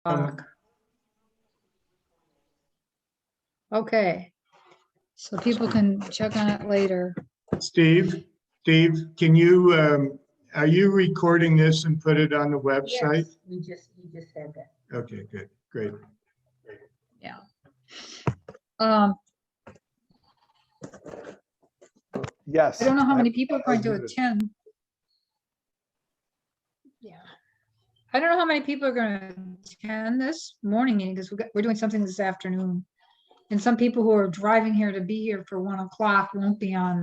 o'clock. Okay, so people can check on it later. Steve, can you, are you recording this and put it on the website? Yes, you just said that. Okay, good, great. Yeah. Yes. I don't know how many people are going to muted. attend. Yeah. I don't know how many people are going to attend this morning meeting because we're doing something this afternoon. And some people who are driving here to be here for 1 o'clock won't be on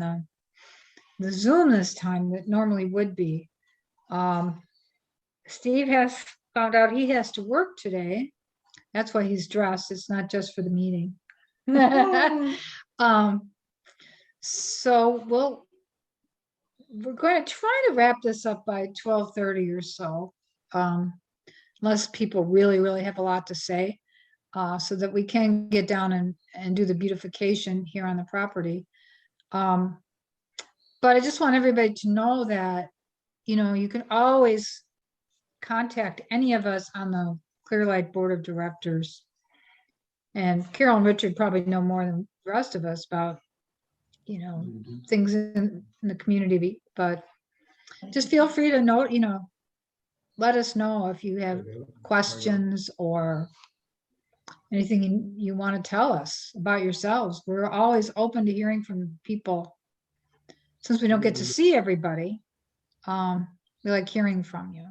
the Zoom this time that normally would be. Steve has found out he has to work today. That's why he's dressed. It's not just for the meeting. So we're going to try to wrap this up by 12:30 or so, unless people really have a lot to say, so that we can get down and do the beautification here on the property. But I just want everybody to know that, you know, you can always contact any of us on the Clearlight Board of Directors. And Carol and Richard probably know more than the rest of us about, you know, things in the community, but just feel free to note, you know, let us know if you have questions or anything you want to tell us about yourselves. We're always open to hearing from people. Since we don't get to see everybody, we like hearing from you.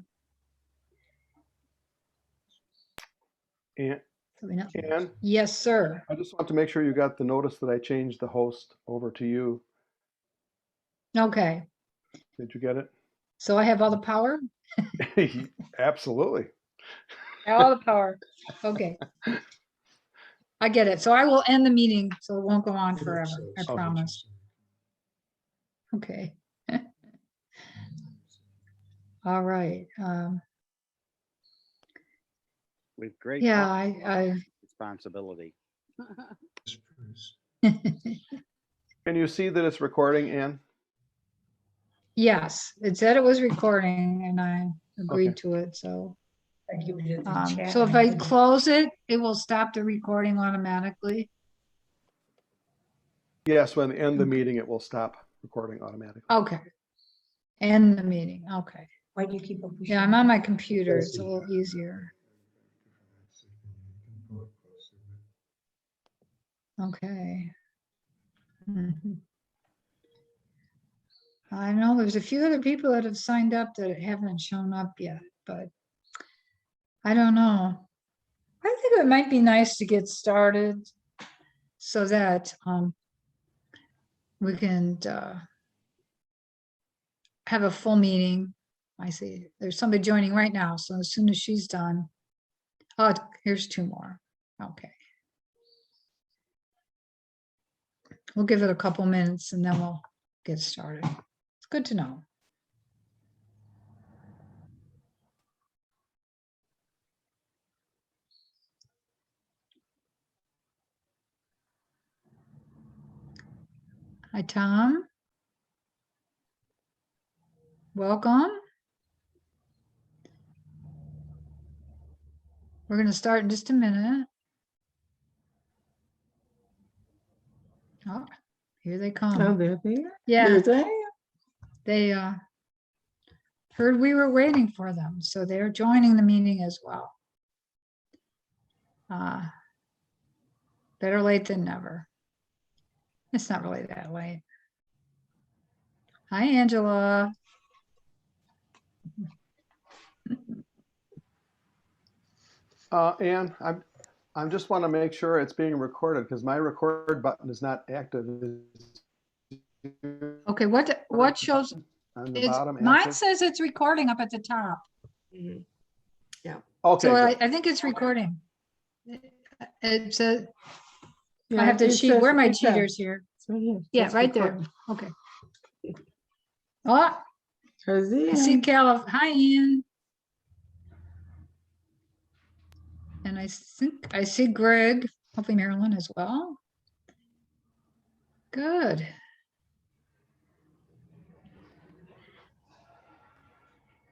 And So we know. Ann, Yes, sir. I just want to make sure you got the notice that I changed the host over to you. Okay. Did you get it? So I have all the power? Absolutely. All the power. Okay. I get it. So I will end the meeting so it won't go on forever. I promise. Okay. All right. With great Yeah, I responsibility. Can you see that it's recording, Ann? yes, it said it was recording and I agreed Okay. to it. So, I give it the chat. so if I close it, it will stop the recording automatically. Yes, when end the meeting, it will stop recording automatically. Okay. End the meeting. Okay. Why do you keep on pushing? Yeah, I'm on my computer. It's a little easier. Okay. Mhm. I know there's a few other people that have signed up that haven't shown up yet, but I don't know. I think it might be nice to get started so that we can have a full meeting. I see there's somebody joining right now. So as soon as she's done, oh, here's 2 more. Okay. We'll give it a couple minutes and then we'll get started. It's good to know. Hi, Tom. Welcome. We're going to start in just a minute. Oh, here they come. Oh, they're there? Yeah, They're they heard we were waiting for them, so they're joining the meeting as well. Better late than never. It's not really that late. Hi, Angela. Ann, I just want to make sure it's being recorded because my record button is not active. Okay, what shows? On the It's, bottom, mine active? says it's recording up at the top. Okay, So good. I think it's recording. It says, Yeah, I have to it cheat. says Where are my right there. cheaters here? It's right here. Yeah, It's right there. recording. Okay. Oh, I see Caleb. Hi, Ian. And I think I see Greg, hopefully Marilyn as well. Good.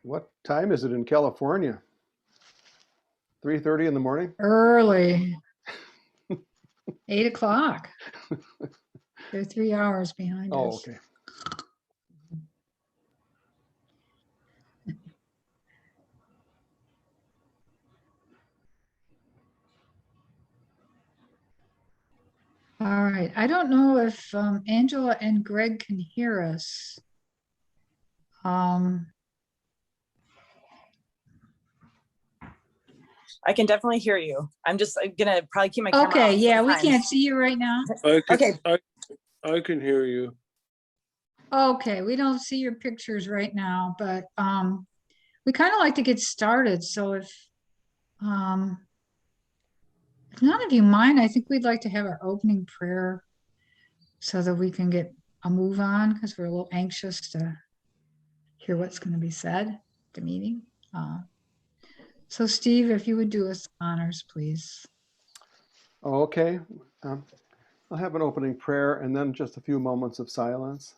What time is it in California? 3:30 in the morning? Early. 8 o'clock. They're 3 hours behind Oh, us. okay. All right. I don't know if Angela and Greg can hear us. I can definitely hear you. I'm gonna probably keep my camera Okay, off yeah, we sometimes. can't see you right now. Okay. I can hear you. Okay, we don't see your pictures right now, but we kind of like to get started. So if none of you mind, I think we'd like to have our opening prayer so that we can get a move on, because we're a little anxious to hear what's going to be said at the meeting. So Steve, if you would do us honors, please. Okay. I'll have an opening prayer and then just a few moments of silence.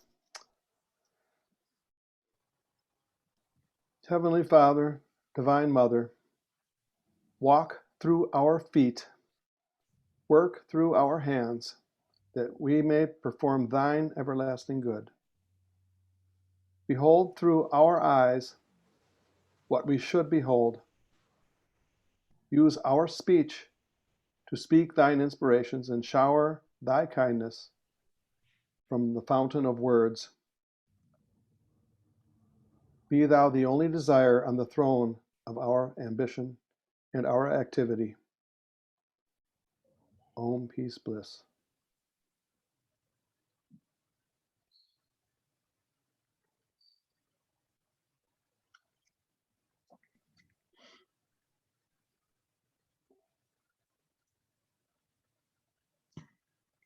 Heavenly Father, Divine Mother, walk through our feet, work through our hands, that we may perform thine everlasting good. Behold through our eyes what we should behold. Use our speech to speak thine inspirations and shower thy kindness from the fountain of words. Be thou the only desire on the throne of our ambition and our activity. Om, peace, bliss.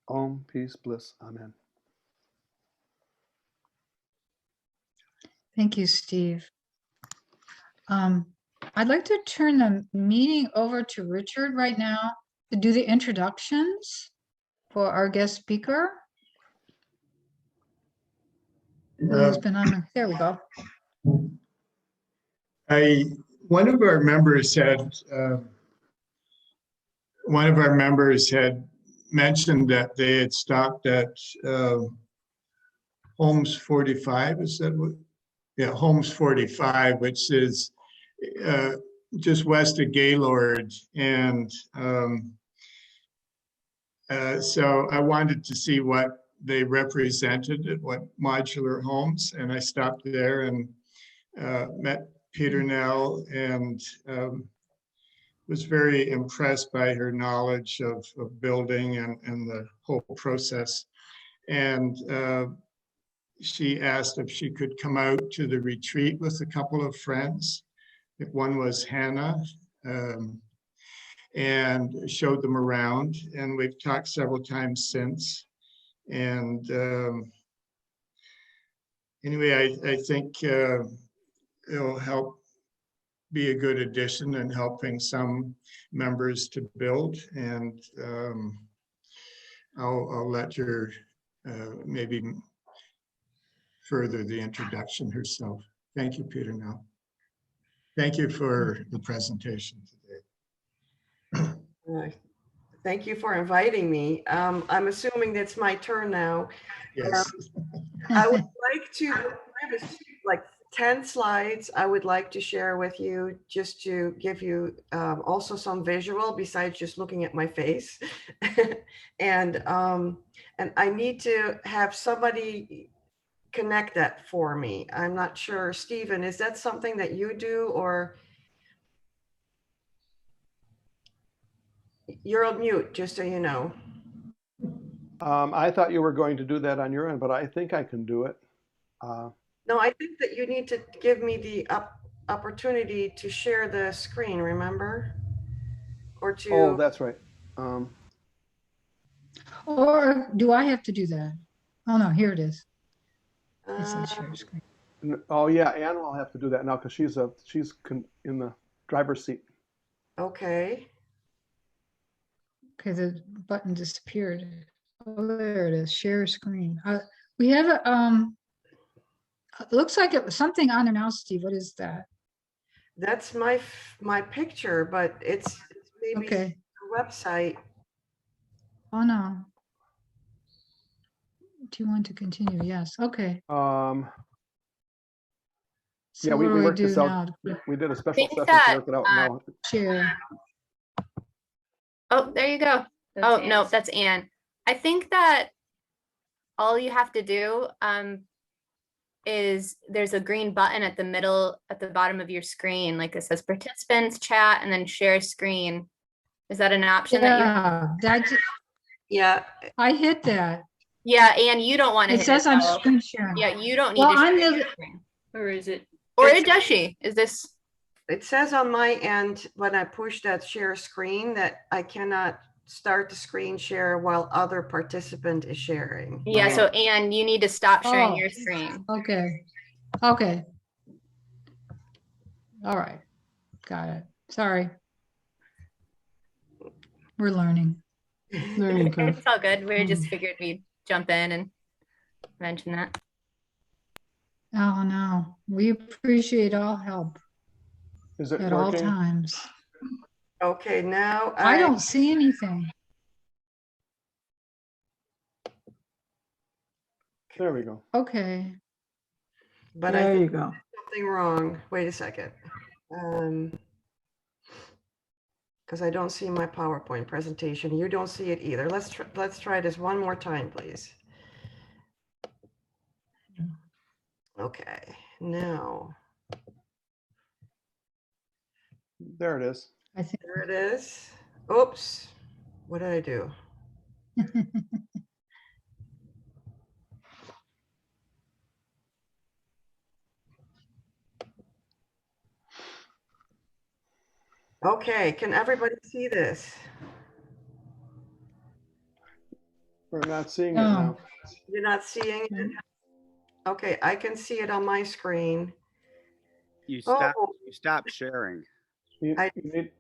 Om, peace, bliss. Amen. Thank you, Steve. I'd like to turn the meeting over to Richard right now to do the introductions for our guest speaker. Who's been on, there we go. One of our members had mentioned that they had stopped at Homes 45. Is that what? Yeah, Homes 45, which is just west of Gaylord. And so I wanted to see what they represented, what modular homes. And I stopped there and met Pieternel and was very impressed by her knowledge of building and the whole process. And she asked if she could come out to the retreat with a couple of friends. One was Hannah, and showed them around. And we've talked several times since. And anyway, I think it'll help be a good addition in helping some members to build. And I'll let her maybe further the introduction herself. Thank you, Peter. Now, thank you for the presentation today. Thank you for inviting me. I'm assuming it's my turn now. Yes. I would like to, I have like 10 slides I would like to share with you, just to give you also some visual besides just looking at my face. And I need to have somebody connect that for me. I'm not sure, Stephen, is that something that you do, or you're on mute, just so you know. I thought you were going to do that on your end, but I think I can do it. No, I think that you need to give me the opportunity to share the screen, remember? Or to... Oh, that's right. Or do I have to do that? Oh, no, here it is. It says share screen. Oh, yeah, Ann will have to do that now because she's in the driver's seat. Okay. Okay, the button disappeared. Oh, there it is, share screen. We have a, it looks like it was something on there now, Steve. What is that? That's my picture, but it's maybe Okay. a website. Oh, no. Do you want to continue? Yes. Okay. So Yeah, what we do I worked do this out. now? We did a special think session to that, work it out. Now, Share. Oh, there you go. Oh, no, that's Anne. I think that all you have to do is there's a green button at the middle, at the bottom of your screen, like it says participants, chat, and then share screen. Is that an option that you? Yeah, that, Yeah, I hit that. Yeah, and you don't want to It hit says it I'm though. screen sharing. Yeah, you don't need Well, to share I'm your the, screen. Or is it? Or It's- does she? Is this? it says on my end when I push that share screen that I cannot start the screen share while other participant is sharing. Yeah, so Anne, you need to stop sharing Oh. your screen. okay. Okay. All right. Got it. Sorry. We're learning. Learning curve. It's all good. We just Mhm. figured we'd jump in and mention that. Oh, no. We appreciate all help is it at all working? times. Okay, now I don't see anything. There we go. Okay. but I There think you go. something wrong. Wait a second. Because I don't see my PowerPoint presentation. You don't see it either. Let's try this one more time, please. Okay, now There it is. I think. there it is. Oops, what did I do? Okay, can everybody see this? We're not seeing it No. now. You're not seeing it? Okay, I can see it on my screen. You Oh, stop sharing. You, I-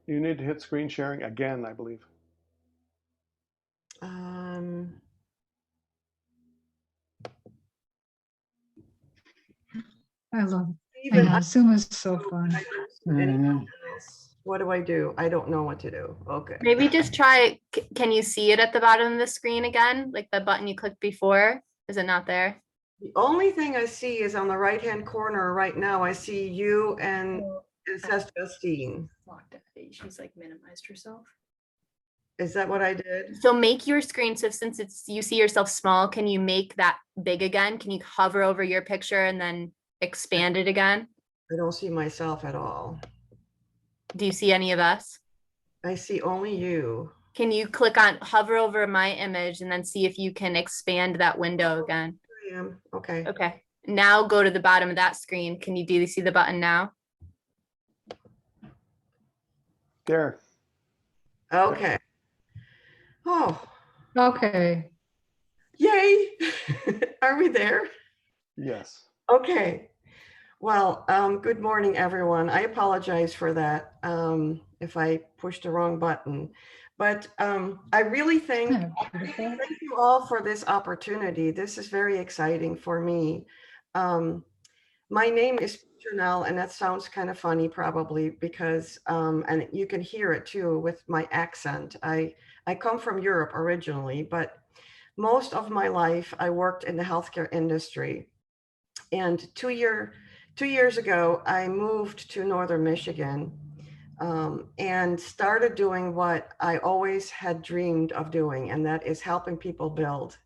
you need to hit screen sharing again, I believe. I love, I Even know, Zoom is so fun. I don't see anything else. What do I do? I don't know what to do. Okay. Maybe just try, can you see it at the bottom of the screen again? Like the button you clicked before? Is it not there? The only thing I see is on the right-hand corner right now. I see you and it says Justine. She's like minimized herself. Is that what I did? So make your screen, so since it's, you see yourself small, can you make that big again? Can you hover over your picture and then expand it again? I don't see myself at all. Do you see any of us? I see only you. Can you click on, hover over my image and then see if you can expand that window again? I am. Okay. Okay, now go to the bottom of that screen. Can you see the button now? There. Okay. Oh, Okay. yay. Are we there? Yes. Okay. Well, good morning, everyone. I apologize for that if I pushed the wrong button. But I really thank you all for this opportunity. This is very exciting for me. My name is Pieternel, and that sounds kind of funny probably because, and you can hear it too with my accent. I come from Europe originally, but most of my life I worked in the healthcare industry. And 2 years ago, I moved to Northern Michigan and started doing what I always had dreamed of doing, and that is helping people build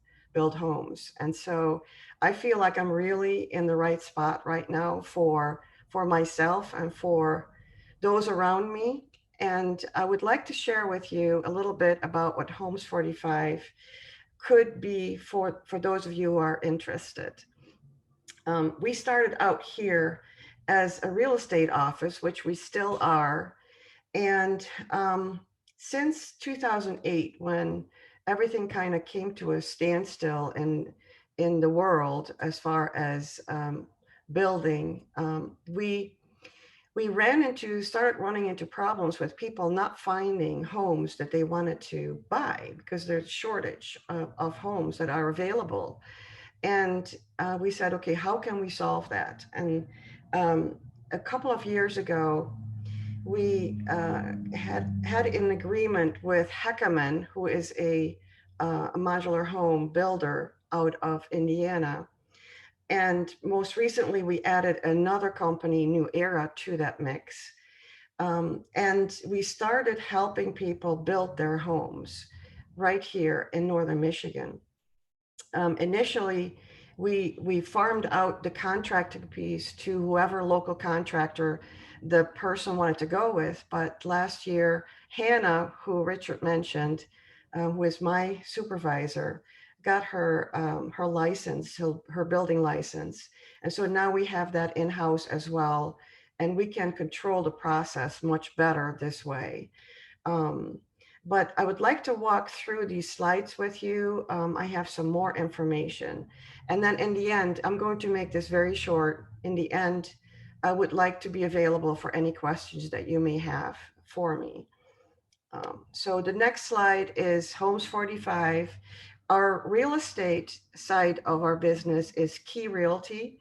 homes. And so I feel like I'm really in the right spot right now for myself and for those around me. And I would like to share with you a little bit about what Homes45 could be for those of you who are interested. We started out here as a real estate office, which we still are. And since 2008, when everything kind of came to a standstill in the world as far as building, we started running into problems with people not finding homes that they wanted to buy because there's a shortage of homes that are available. And we said, okay, how can we solve that? And a couple of years ago, we had an agreement with Heckerman, who is a modular home builder out of Indiana. And most recently, we added another company, New Era, to that mix. And we started helping people build their homes right here in Northern Michigan. Initially, we farmed out the contracting piece to whoever local contractor the person wanted to go with. But last year, Hannah, who Richard mentioned, who is my supervisor, got her her license, her building license. And so now we have that in-house as well, and we can control the process much better this way. But I would like to walk through these slides with you. I have some more information. And then in the end, I'm going to make this very short. In the end, I would like to be available for any questions that you may have for me. So the next slide is Homes45. Our real estate side of our business is Key Realty,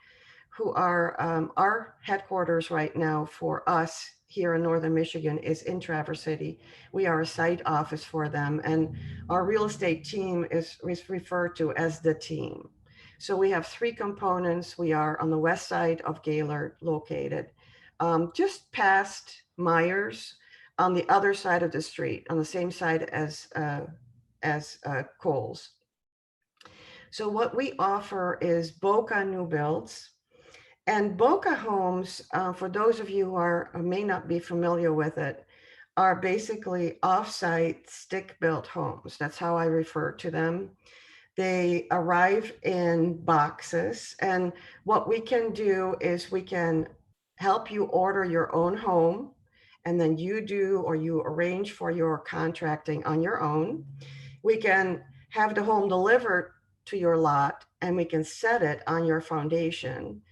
who are our headquarters right now for us here in Northern Michigan is in Traverse City. We are a site office for them, and our real estate team is referred to as the team. So we have three components. We are on the west side of Gaylord located, just past Myers, on the other side of the street, on the same side as Kohl's. So what we offer is Boca new builds. And Boca homes, for those of you who may not be familiar with it, are basically off-site stick-built homes. That's how I refer to them. They arrive in boxes, and what we can do is we can help you order your own home, and then you do or you arrange for your contracting on your own. We can have the home delivered to your lot, and we can set it on your foundation,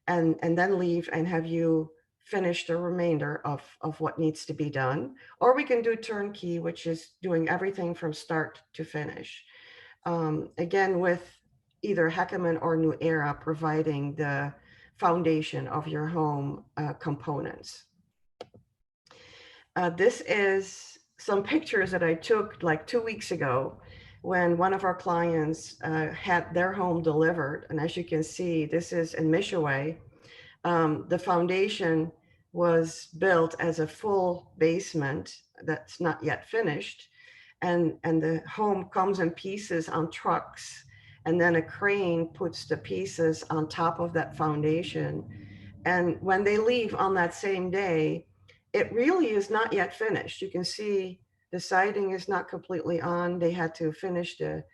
and then leave and have you finish the remainder of what needs to be done. Or we can do turnkey, which is doing everything from start to finish. Again, with either Heckerman or New Era providing the foundation of your home components. This is some pictures that I took like 2 weeks ago when one of our clients had their home delivered. And as you can see, this is in Mishaway. The foundation was built as a full basement that's not yet finished. And the home comes in pieces on trucks. And then a crane puts the pieces on top of that foundation. And when they leave on that same day, it really is not yet finished. You can see the siding is not completely on. They had to finish the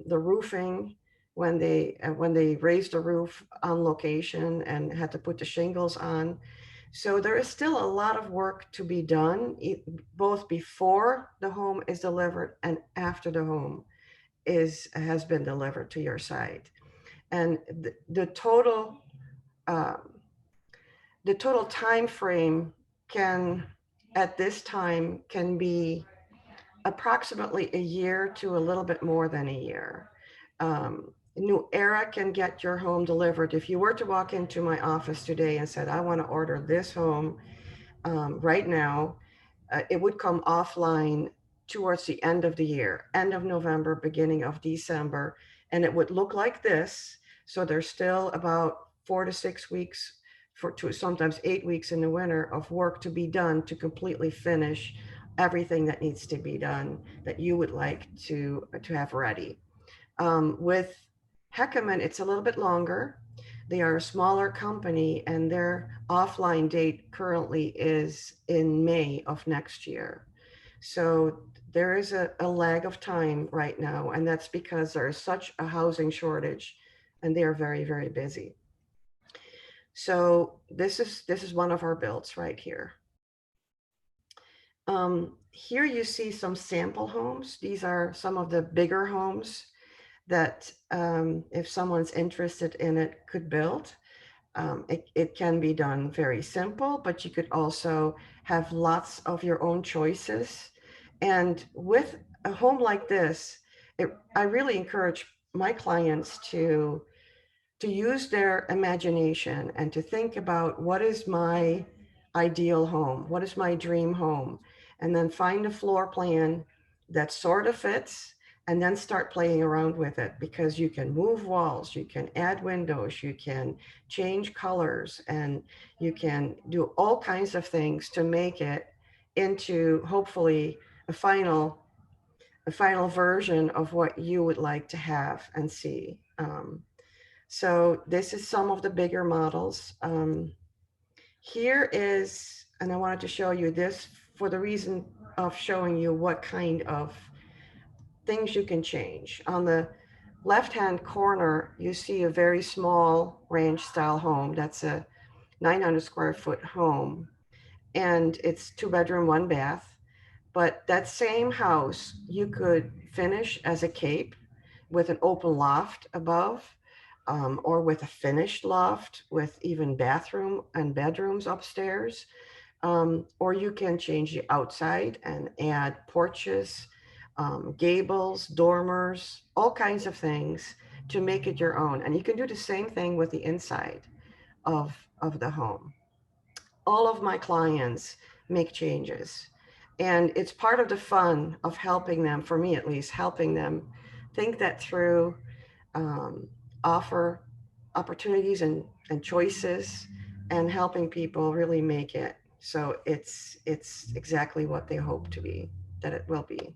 roofing when they raised the roof on location and had to put the shingles on. So there is still a lot of work to be done, both before the home is delivered and after the home has been delivered to your site. And the total time frame at this time can be approximately a year to a little bit more than a year. New Era can get your home delivered. If you were to walk into my office today and said, I want to order this home right now, it would come offline towards the end of the year, end of November, beginning of December, and it would look like this. So there's still about 4 to 6 weeks to sometimes 8 weeks in the winter of work to be done to completely finish everything that needs to be done that you would like to have ready. With Heckerman, it's a little bit longer. They are a smaller company, and their offline date currently is in May of next year. So there is a lag of time right now, and that's because there is such a housing shortage, and they are very, very busy. So this is one of our builds right here. Here you see some sample homes. These are some of the bigger homes that if someone's interested in it could build. It can be done very simple, but you could also have lots of your own choices. And with a home like this, I really encourage my clients to use their imagination and to think about what is my ideal home? What is my dream home? And then find a floor plan that sort of fits, and then start playing around with it, because you can move walls, you can add windows, you can change colors, and you can do all kinds of things to make it into hopefully a final version of what you would like to have and see. So this is some of the bigger models. Here is, and I wanted to show you this for the reason of showing you what kind of things you can change. On the left-hand corner, you see a very small ranch style home. That's a 900 square foot home, and it's 2-bedroom, 1 bath. But that same house, you could finish as a cape with an open loft above, or with a finished loft with even bathroom and bedrooms upstairs. Or you can change the outside and add porches, gables, dormers, all kinds of things to make it your own. And you can do the same thing with the inside of the home. All of my clients make changes, and it's part of the fun of helping them, for me at least, helping them think that through, offer opportunities and choices, and helping people really make it so it's exactly what they hope to be, that it will be.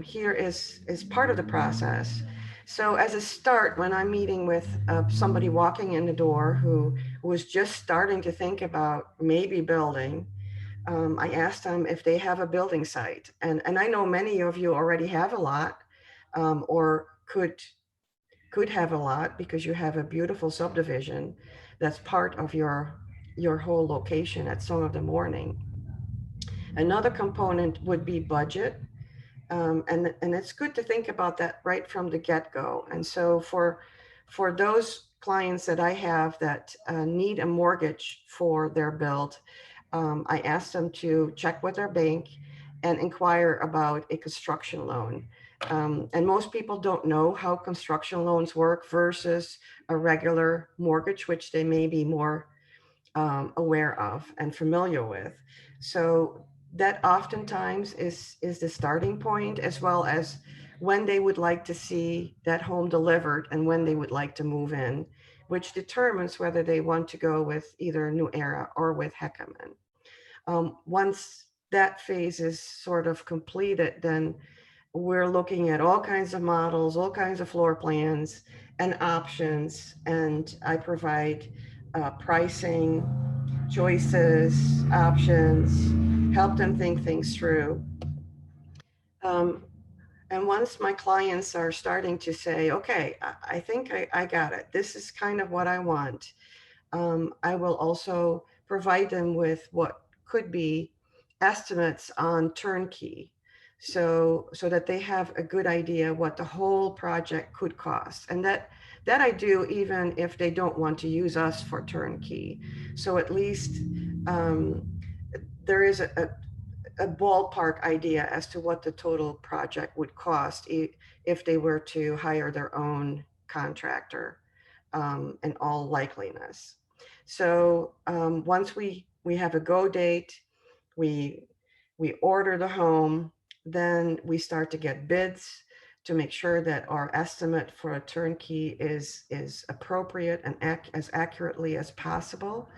Here is part of the process. So as a start, when I'm meeting with somebody walking in the door who was just starting to think about maybe building, I asked them if they have a building site. And I know many of you already have a lot, or could have a lot, because you have a beautiful subdivision that's part of your whole location at Song of the Morning. Another component would be budget. And it's good to think about that right from the get-go. And so for those clients that I have that need a mortgage for their build, I ask them to check with their bank and inquire about a construction loan. And most people don't know how construction loans work versus a regular mortgage, which they may be more aware of and familiar with. So that oftentimes is the starting point, as well as when they would like to see that home delivered and when they would like to move in, which determines whether they want to go with either New Era or with Heckman. Once that phase is sort of completed, then we're looking at all kinds of models, all kinds of floor plans and options, and I provide pricing, choices, options, help them think things through. And once my clients are starting to say, okay, I think I got it, this is kind of what I want, I will also provide them with what could be estimates on turnkey, so that they have a good idea what the whole project could cost. And that I do even if they don't want to use us for turnkey. So at least there is a ballpark idea as to what the total project would cost if they were to hire their own contractor, in all likeliness. So once we have a go date, we order the home, then we start to get bids to make sure that our estimate for a turnkey is appropriate and as accurately as possible.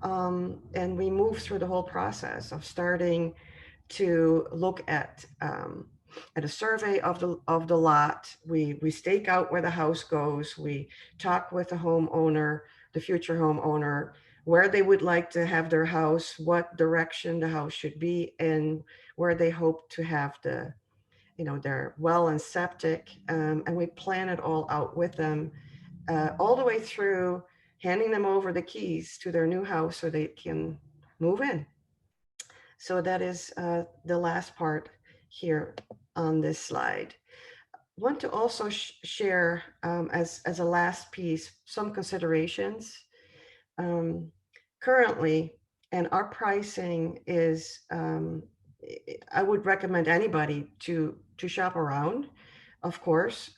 And we move through the whole process of starting to look at a survey of the lot. We stake out where the house goes. We talk with the homeowner, the future homeowner, where they would like to have their house, what direction the house should be, and where they hope to have their well and septic. And we plan it all out with them, all the way through handing them over the keys to their new house so they can move in. So that is the last part here on this slide. I want to also share as a last piece some considerations. Currently, and our pricing is, I would recommend anybody to shop around, of course.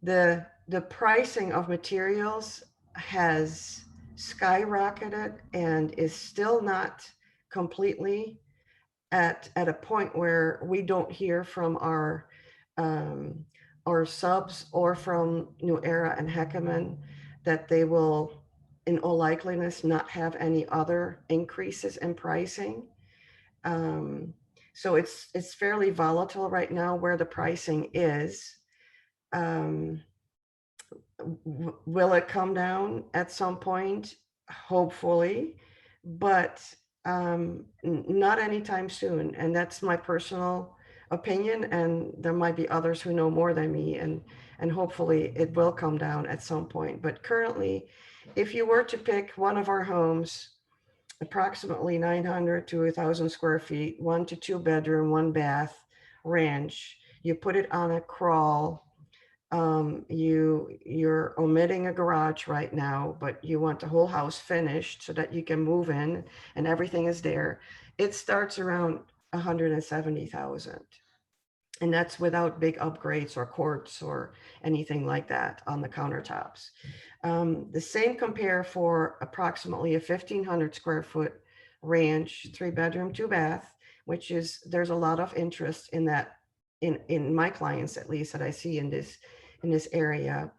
The pricing of materials has skyrocketed and is still not completely at a point where we don't hear from our subs or from New Era and Heckman that they will, in all likeliness, not have any other increases in pricing. So it's fairly volatile right now where the pricing is. Will it come down at some point? Hopefully, but not anytime soon. And that's my personal opinion. And there might be others who know more than me, and hopefully it will come down at some point. But currently, if you were to pick one of our homes, approximately 900 to 1,000 square feet, 1 to 2 bedroom, 1 bath ranch, you put it on a crawl. You're omitting a garage right now, but you want the whole house finished so that you can move in and everything is there. It starts around 170,000. And that's without big upgrades or quartz or anything like that on the countertops. The same compare for approximately a 1,500 square foot ranch, 3 bedroom, 2 bath, which is, there's a lot of interest in that, in my clients, at least, that I see in this area.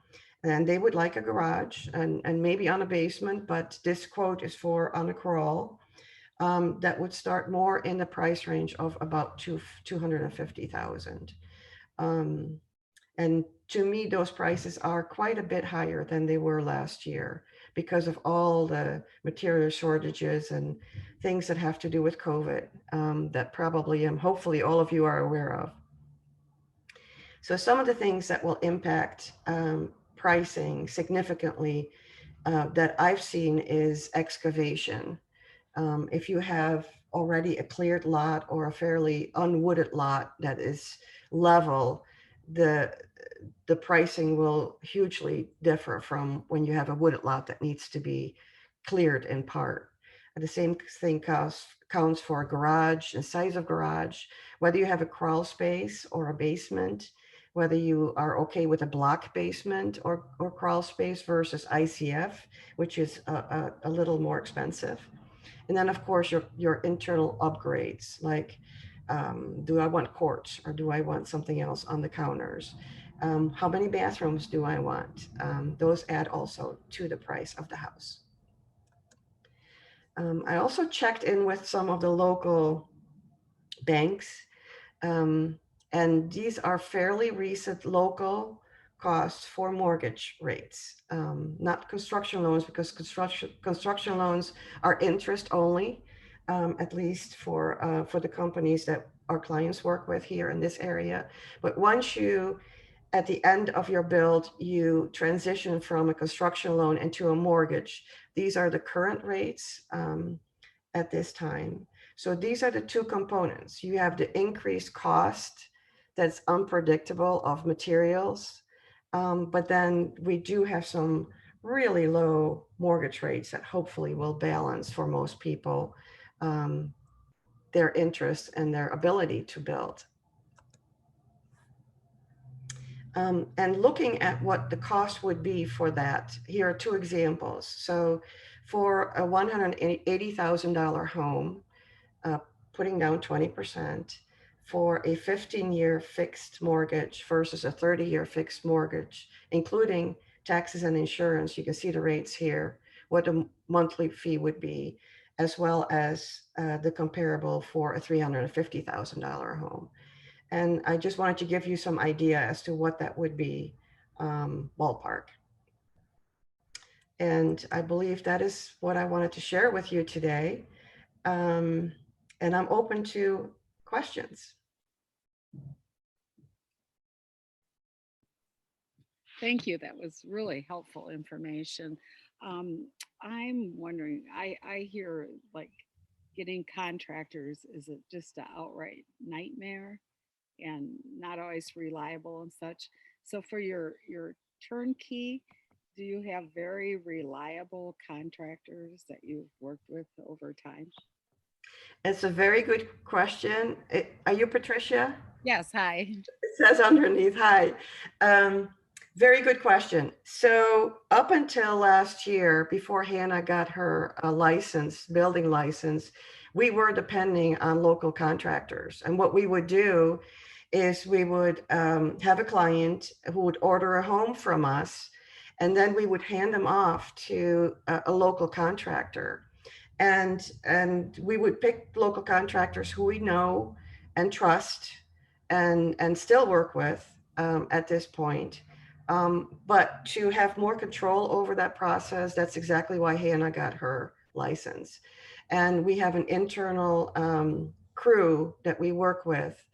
And they would like a garage and maybe on a basement, but this quote is for on a crawl. That would start more in the price range of about 250,000. And to me, those prices are quite a bit higher than they were last year because of all the material shortages and things that have to do with COVID, that probably hopefully all of you are aware of. So some of the things that will impact pricing significantly that I've seen is excavation. If you have already a cleared lot or a fairly unwooded lot that is level, the pricing will hugely differ from when you have a wooded lot that needs to be cleared in part. And the same thing counts for a garage, the size of garage, whether you have a crawl space or a basement, whether you are okay with a block basement or crawl space versus ICF, which is a little more expensive. And then, of course, your internal upgrades, like do I want quartz or do I want something else on the counters? How many bathrooms do I want? Those add also to the price of the house. I also checked in with some of the local banks, and these are fairly recent local costs for mortgage rates, not construction loans, because construction loans are interest only, at least for the companies that our clients work with here in this area. But once you, at the end of your build, you transition from a construction loan into a mortgage, these are the current rates at this time. So these are the two components. You have the increased cost that's unpredictable of materials, but then we do have some really low mortgage rates that hopefully will balance for most people their interest and their ability to build. And looking at what the cost would be for that, here are two examples. So for a $180,000 home, putting down 20%, for a 15-year fixed mortgage versus a 30-year fixed mortgage, including taxes and insurance, you can see the rates here, what the monthly fee would be, as well as the comparable for a $350,000 home. And I just wanted to give you some idea as to what that would be, ballpark. And I believe that is what I wanted to share with you today. And I'm open to questions. Thank you. That was really helpful information. I'm wondering, I hear like getting contractors, is it just an outright nightmare and not always reliable and such? So for your turnkey, do you have very reliable contractors that you've worked with over time? It's a very good question. Are you Patricia? Yes, hi. It says underneath, hi. Very good question. So up until last year, before Hannah got her license, building license, we were depending on local contractors. And what we would do is we would have a client who would order a home from us, and then we would hand them off to a local contractor. And we would pick local contractors who we know and trust and still work with at this point. But to have more control over that process, that's exactly why Hannah got her license. And we have an internal crew that we work with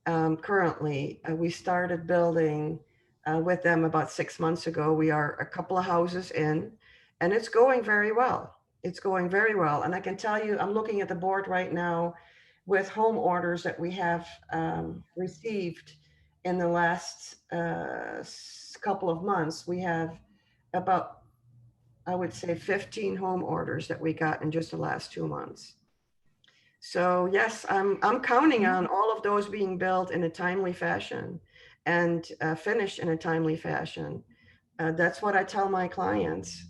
currently. We started building with them about 6 months ago. We are a couple of houses in, and it's going very well. It's going very well. And I can tell you, I'm looking at the board right now with home orders that we have received in the last couple of months. We have about, I would say, 15 home orders that we got in just the last 2 months. So yes, I'm counting on all of those being built in a timely fashion and finished in a timely fashion. That's what I tell my clients,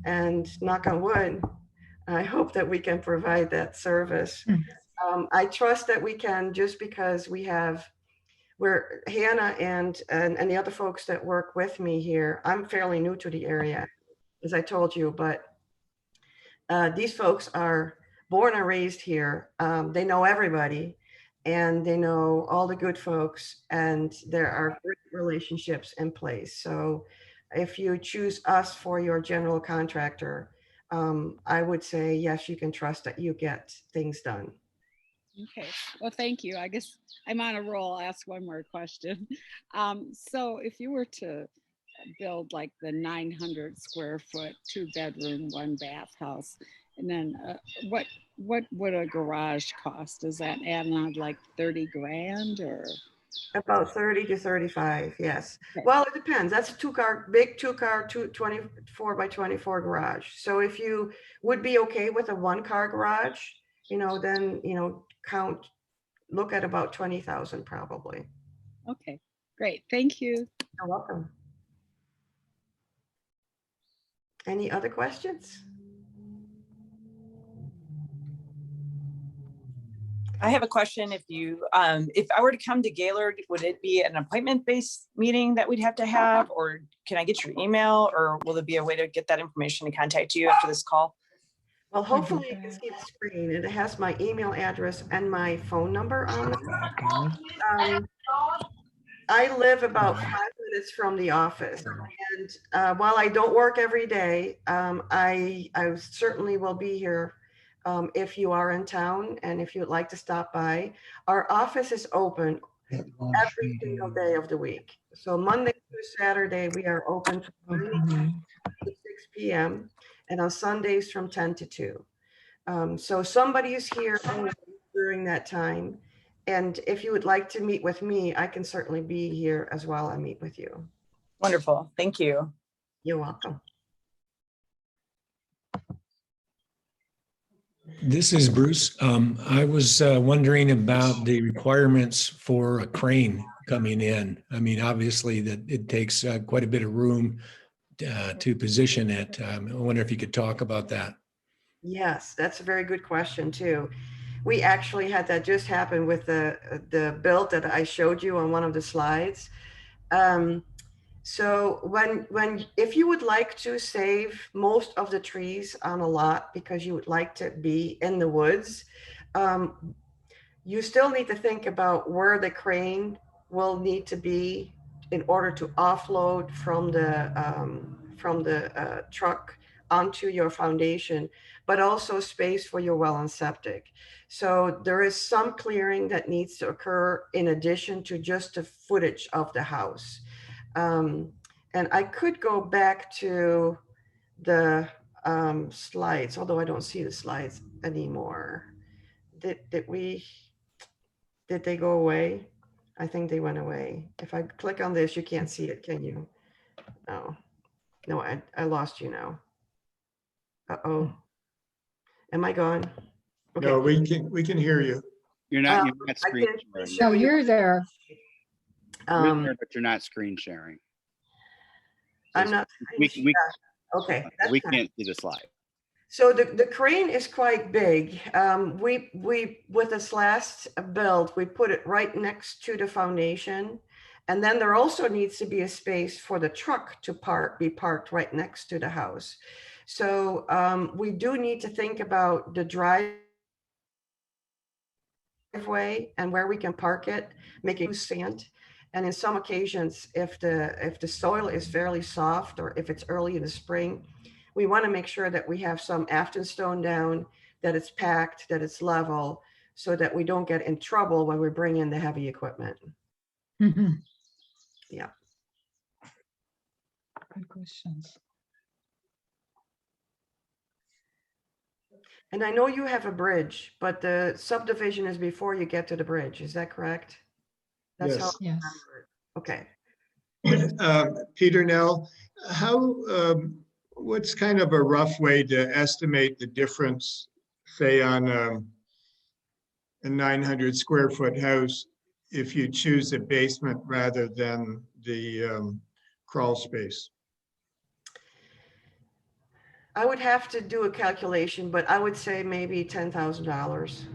and knock on wood, I hope that we can provide that service. I trust that we can, just because we're Hannah and the other folks that work with me here. I'm fairly new to the area, as I told you, but these folks are born and raised here. They know everybody, and they know all the good folks, and there are great relationships in place. So if you choose us for your general contractor, I would say, yes, you can trust that you get things done. Okay, well, thank you. I guess I'm on a roll. I'll ask one more question. So if you were to build like the 900 square foot, 2-bedroom, 1-bath house, and then what would a garage cost? Is that adding on like 30 grand or? About 30 to 35, yes. Okay. Well, it depends. That's a big two car, 24 by 24 garage. So if you would be okay with a 1-car garage, then, look at about 20,000 probably. Okay, great. Thank you. You're welcome. Any other questions? I have a question. If I were to come to Gaylord, would it be an appointment-based meeting that we'd have to have, or can I get your email, or will there be a way to get that information to contact you after this call? Well, hopefully you can see the screen. It has my email address and my phone number on it. I live about 5 minutes from the office, and while I don't work every day, I certainly will be here if you are in town and if you'd like to stop by. Our office is open every single day of the week. So Monday through Saturday, we are open from 9 to 6 p.m. and on Sundays from 10 to 2. So somebody is here during that time. And if you would like to meet with me, I can certainly be here as well and meet with you. Wonderful. Thank you. You're welcome. This is Bruce. I was wondering about the requirements for a crane coming in. I mean, obviously that it takes quite a bit of room to position it. I wonder if you could talk about that. Yes, that's a very good question too. We actually had that just happen with the build that I showed you on one of the slides. So if you would like to save most of the trees on a lot because you would like to be in the woods, you still need to think about where the crane will need to be in order to offload from the truck onto your foundation, but also space for your well and septic. So there is some clearing that needs to occur in addition to just the footage of the house. And I could go back to the slides, although I don't see the slides anymore. Did they go away? I think they went away. If I click on this, you can't see it, can you? No, I lost you now. Uh-oh. Am I gone? Okay. No, we can hear you. You're not screen sharing. No, you're there. You're there, but you're not screen sharing. I'm not. Okay, that's we fine. can't see the slide. So the crane is quite big. We with this last build, we put it right next to the foundation. And then there also needs to be a space for the truck to be parked right next to the house. So we do need to think about the driveway and where we can park it, making loose sand. And in some occasions, if the soil is fairly soft, or if it's early in the spring, we want to make sure that we have some Afton stone down, that it's packed, that it's level, so that we don't get in trouble when we bring in the heavy equipment. Mhm. Yeah. Good questions. And I know you have a bridge, but the subdivision is before you get to the bridge. Is that correct? That's how. Yes. Yes. Okay. Pieternel, what's kind of a rough way to estimate the difference, say on a 900 square foot house, if you choose a basement rather than the crawl space? I would have to do a calculation, but I would say maybe $10,000.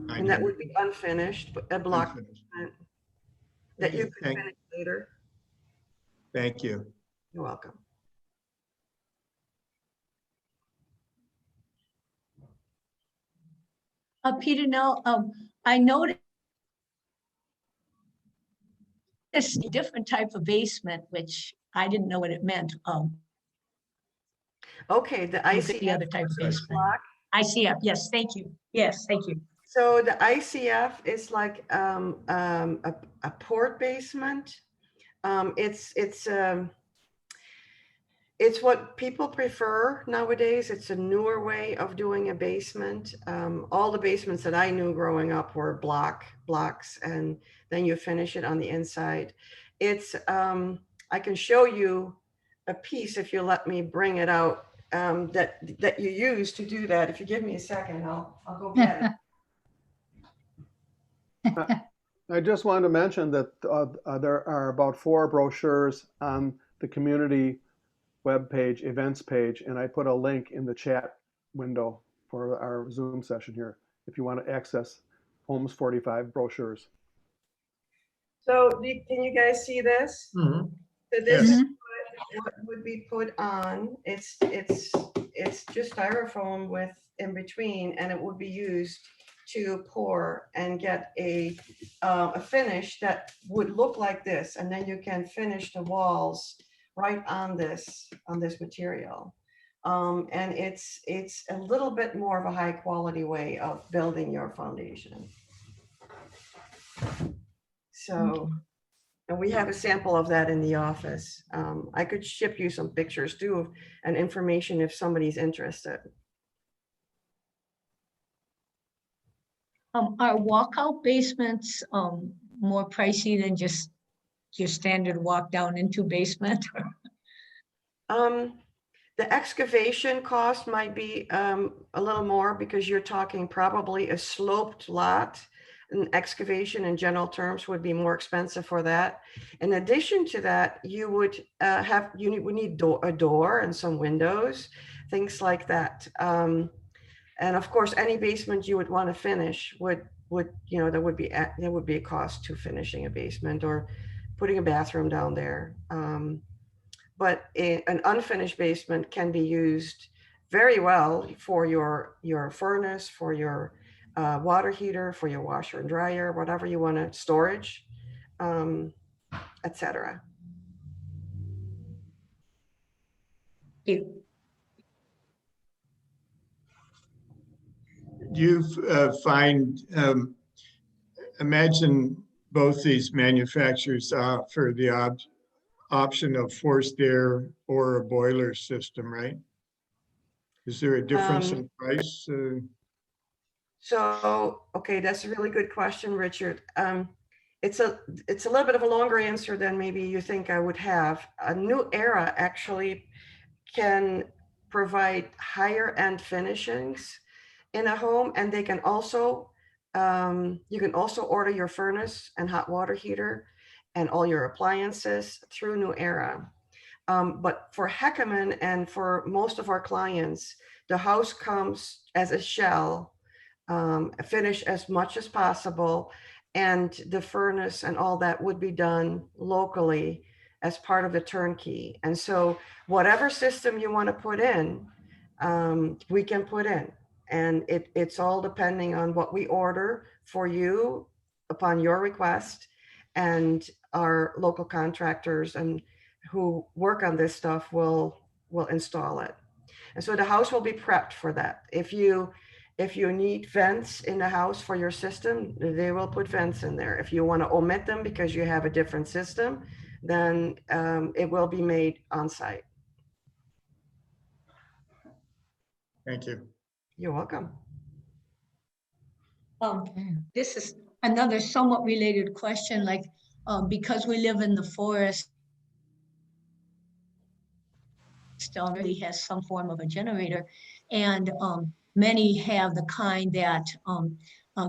And that would be unfinished, but a block Unfinished. that you Okay, could finish later. Thank you. You're welcome. Pieternel, I noticed a different type of basement, which I didn't know what it meant. Okay, the The other ICF type of basement. block. ICF, yes, thank you. Yes, thank you. So the ICF is like a port basement. It's what people prefer nowadays. It's a newer way of doing a basement. All the basements that I knew growing up were blocks, and then you finish it on the inside. It's I can show you a piece if you let me bring it out that you use to do that. If you give me a second, I'll go get it. I just wanted to mention that there are about 4 brochures on the community webpage, events page, and I put a link in the chat window for our Zoom session here if you want to access Homes 45 brochures. So can you guys see this? Mm-hmm. So this Yes. is what would be put on. It's just styrofoam with in between, and it would be used to pour and get a finish that would look like this, and then you can finish the walls right on this material. And it's a little bit more of a high quality way of building your foundation. So, and we have a sample of that in the office. I could ship you some pictures too and information if somebody's interested. Are walkout basements more pricey than just your standard walk down into basement? The excavation cost might be a little more because you're talking probably a sloped lot. And excavation in general terms would be more expensive for that. In addition to that, you would need a door and some windows, things like that. And of course, any basement you would want to finish would there would be a cost to finishing a basement or putting a bathroom down there. But an unfinished basement can be used very well for your furnace, for your water heater, for your washer and dryer, whatever you want to storage, etc. You find, imagine both these manufacturers offer the option of forced air or a boiler system, right? Is there a difference in price? So, okay, that's a really good question, Richard. It's a little bit of a longer answer than maybe you think I would have. A new Era actually can provide higher end finishings in a home, and they can also you can also order your furnace and hot water heater and all your appliances through New Era. But for Heckman and for most of our clients, the house comes as a shell, finish as much as possible, and the furnace and all that would be done locally as part of the turnkey. And so whatever system you want to put in, we can put in. And it's all depending on what we order for you upon your request, and our local contractors and who work on this stuff will install it. And so the house will be prepped for that. If you need vents in the house for your system, they will put vents in there. If you want to omit them because you have a different system, then it will be made on site. Thank you. You're welcome. This is another somewhat related question, like, because we live in the forest, still really has some form of a generator, and many have the kind that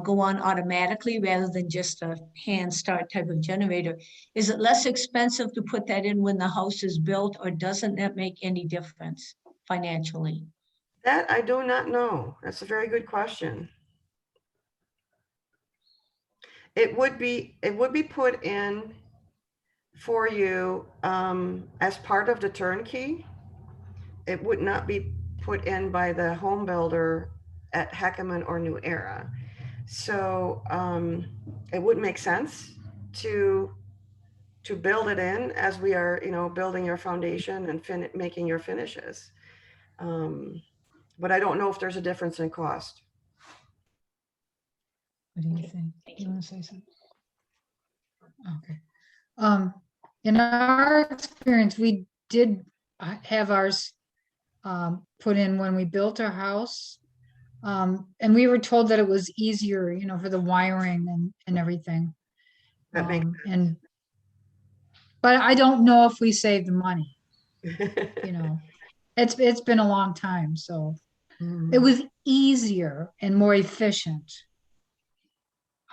go on automatically rather than just a hand start type of generator. Is it less expensive to put that in when the house is built, or doesn't that make any difference financially? That I do not know. That's a very good question. It would be put in for you as part of the turnkey. It would not be put in by the home builder at Heckman or New Era. So it would make sense to build it in as we are, building your foundation and making your finishes. But I don't know if there's a difference in cost. What do you think? You want to say something? Okay. In our experience, we did have ours put in when we built our house. And we were told that it was easier, for the wiring and everything. That makes sense. But I don't know if we saved the money. It's been a long time, so it was easier and more efficient.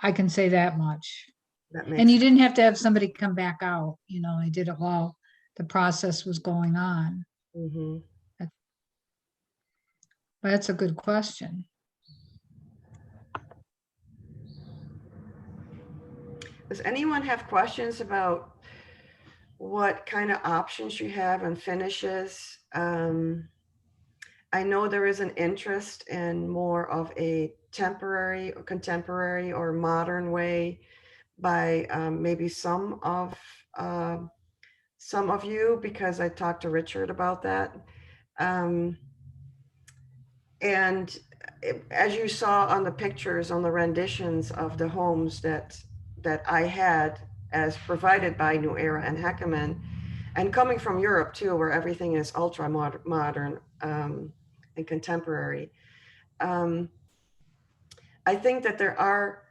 I can say that much. And you didn't have to have somebody come back out, they did it while the process was going on. Mm-hmm. But that's a good question. Does anyone have questions about what kind of options you have and finishes? I know there is an interest in more of a temporary or contemporary or modern way by maybe some of you, because I talked to Richard about that. And as you saw on the pictures, on the renditions of the homes that I had as provided by New Era and Heckman, and coming from Europe too, where everything is ultra modern and contemporary, I think that there are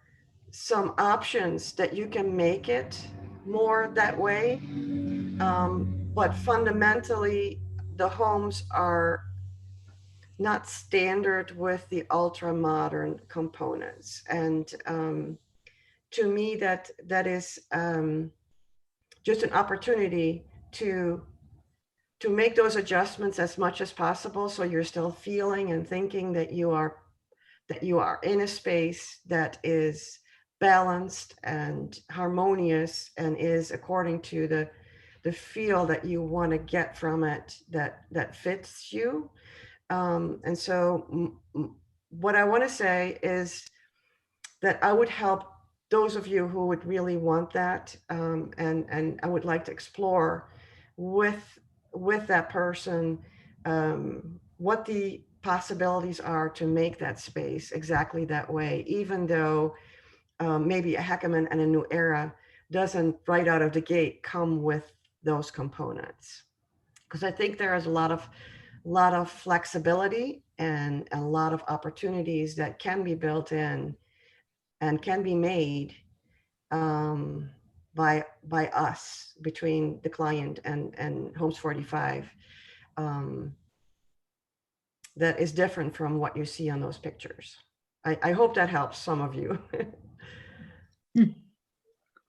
some options that you can make it more that way. But fundamentally, the homes are not standard with the ultra modern components. And to me, that is just an opportunity to make those adjustments as much as possible, so you're still feeling and thinking that you are in a space that is balanced and harmonious and is according to the feel that you want to get from it, that fits you. And so what I want to say is that I would help those of you who would really want that, and I would like to explore with that person what the possibilities are to make that space exactly that way, even though maybe a Heckman and a New Era doesn't right out of the gate come with those components. Because I think there is a lot of flexibility and a lot of opportunities that can be built in and can be made by us, between the client and Homes45, that is different from what you see on those pictures. I hope that helps some of you.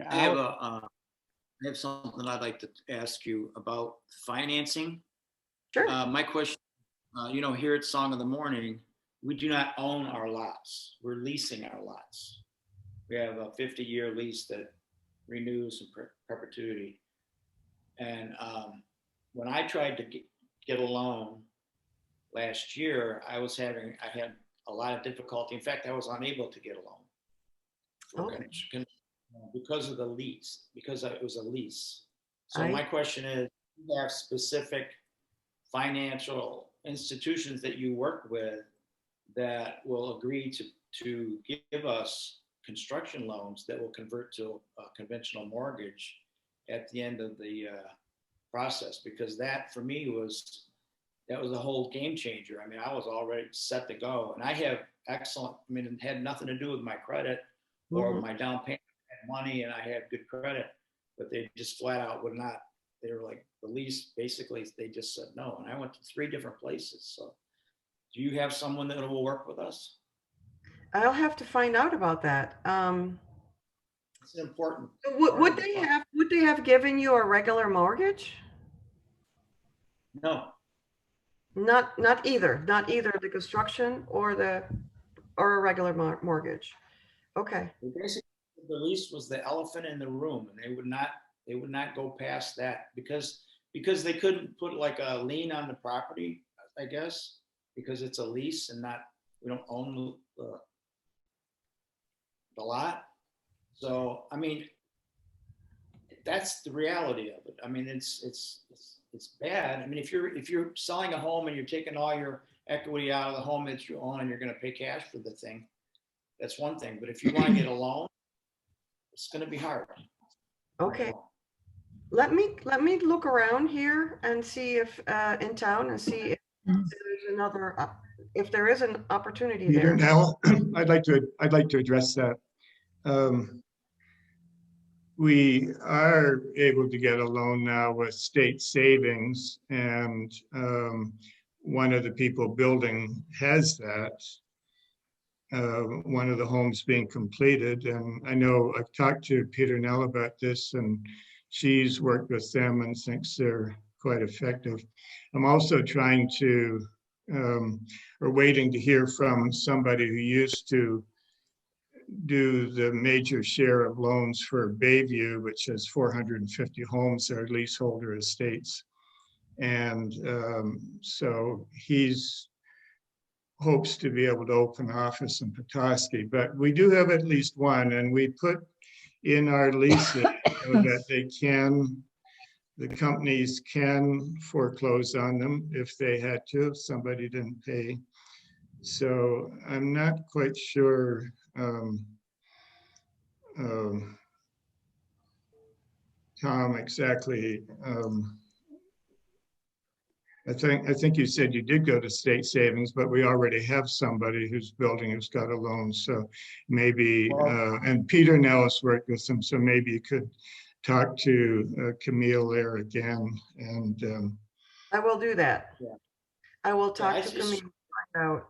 I have a I have something I'd like to ask you about financing. Sure. My question, here at Song of the Morning, we do not own our lots. We're leasing our lots. We have a 50-year lease that renews in perpetuity. And when I tried to get a loan last year, I had a lot of difficulty. In fact, I was unable to get a loan because of the lease, because it was a lease. So my question is, do you have specific financial institutions that you work with that will agree to give us construction loans that will convert to a conventional mortgage at the end of the process? Because that for me was a whole game changer. I mean, I was already set to go, and I have excellent, it had nothing to do with my credit or my down payment. I had money and I had good credit, but they just flat out would not. They were like, the lease, basically, they just said no. And I went to 3 different places. So do you have someone that will work with us? I'll have to find out about that. It's important. Would they have given you a regular mortgage? No. Not either the construction or a regular mortgage. Okay. Basically, the lease was the elephant in the room, and they would not go past that because they couldn't put like a lien on the property, I guess, because it's a lease and we don't own the lot. So I mean, that's the reality of it. I mean, it's bad. I mean, if you're selling a home and you're taking all your equity out of the home that you own and you're going to pay cash for the thing, that's one thing. But if you want to get a loan, it's going to be hard. Okay. Let me look around here and see if in town and see if there's if there is an opportunity there. Now, I'd like to address that. We are able to get a loan now with state savings, and one of the people building has that. One of the homes being completed, and I know I've talked to Pieternel about this, and she's worked with them and thinks they're quite effective. I'm also trying to, or waiting to hear from somebody who used to do the major share of loans for Bayview, which has 450 homes that are leaseholder estates. And so he's hopes to be able to open an office in Petoskey, but we do have at least one, and we put in our leases so that the companies can foreclose on them if they had to, if somebody didn't pay. So I'm not quite sure Tom, exactly. I think you said you did go to state savings, but we already have somebody who's building who's got a loan. So maybe, and Pieternel has worked with them, so maybe you could talk to Camille there again. And I will do that. Yeah. I will talk to Camille and find out.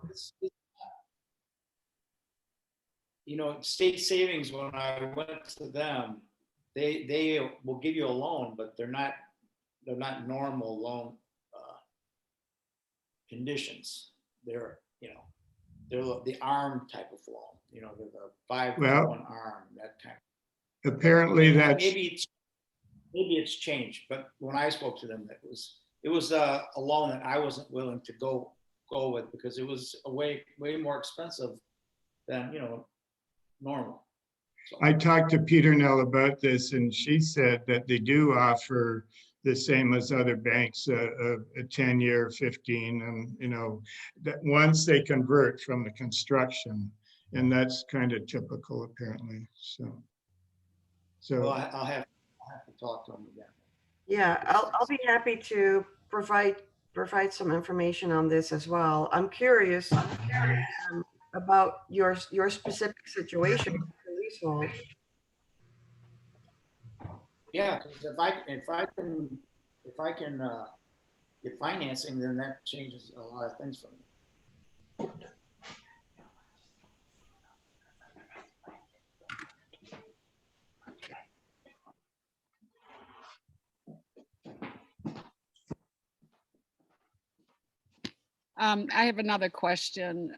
State savings, when I went to them, they will give you a loan, but they're not normal loan conditions. They're the ARM type of loan. They're the 5-to-1 ARM, that kind of. Apparently that's maybe it's changed, but when I spoke to them, it was a loan that I wasn't willing to go with because it was way more expensive than normal. So. I talked to Pieternel about this, and she said that they do offer the same as other banks, a 10-year, 15, and that once they convert from the construction, and that's kind of typical apparently. So well, I'll have to talk to them again. Yeah, I'll be happy to provide some information on this as well. I'm curious about your specific situation with the leasehold. Yeah, because if I can get financing, then that changes a lot of things for me. I have another question.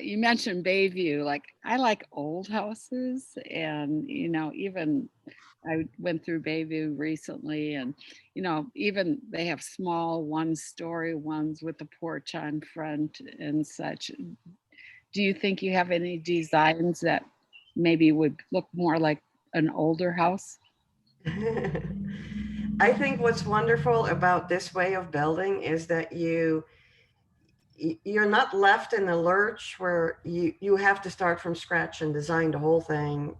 You mentioned Bayview. Like, I like old houses, and even I went through Bayview recently, and even they have small one-story ones with a porch on front and such. Do you think you have any designs that maybe would look more like an older house? I think what's wonderful about this way of building is that you're not left in the lurch where you have to start from scratch and design the whole thing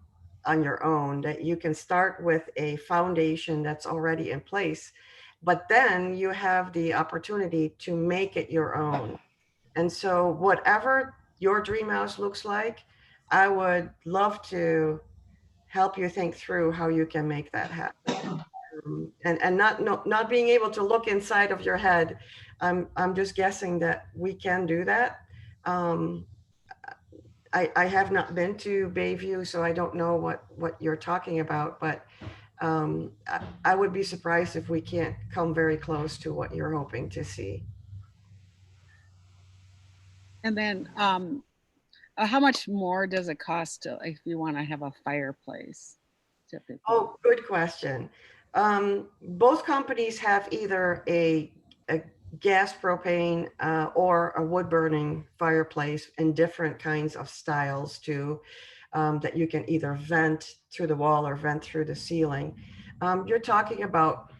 on your own, that you can start with a foundation that's already in place, but then you have the opportunity to make it your own. And so whatever your dream house looks like, I would love to help you think through how you can make that happen. And not being able to look inside of your head, I'm just guessing that we can do that. I have not been to Bayview, so I don't know what you're talking about, but I would be surprised if we can't come very close to what you're hoping to see. And then how much more does it cost if you want to have a fireplace typically? Oh, good question. Both companies have either a gas propane or a wood burning fireplace in different kinds of styles too, that you can either vent through the wall or vent through the ceiling. You're talking about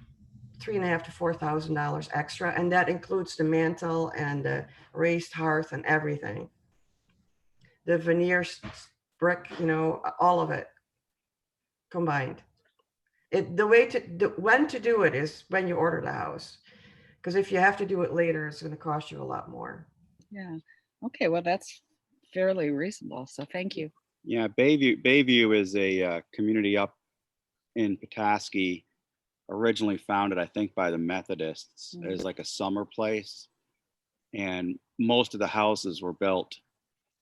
$3,500 to $4,000 extra, and that includes the mantle and the raised hearth and everything. The veneer brick, all of it combined. When to do it is when you order the house, because if you have to do it later, it's going to cost you a lot more. Yeah. Okay. Well, that's fairly reasonable. So thank you. Yeah, Bayview is a community up in Petoskey, originally founded, I think, by the Methodists as like a summer place. And most of the houses were built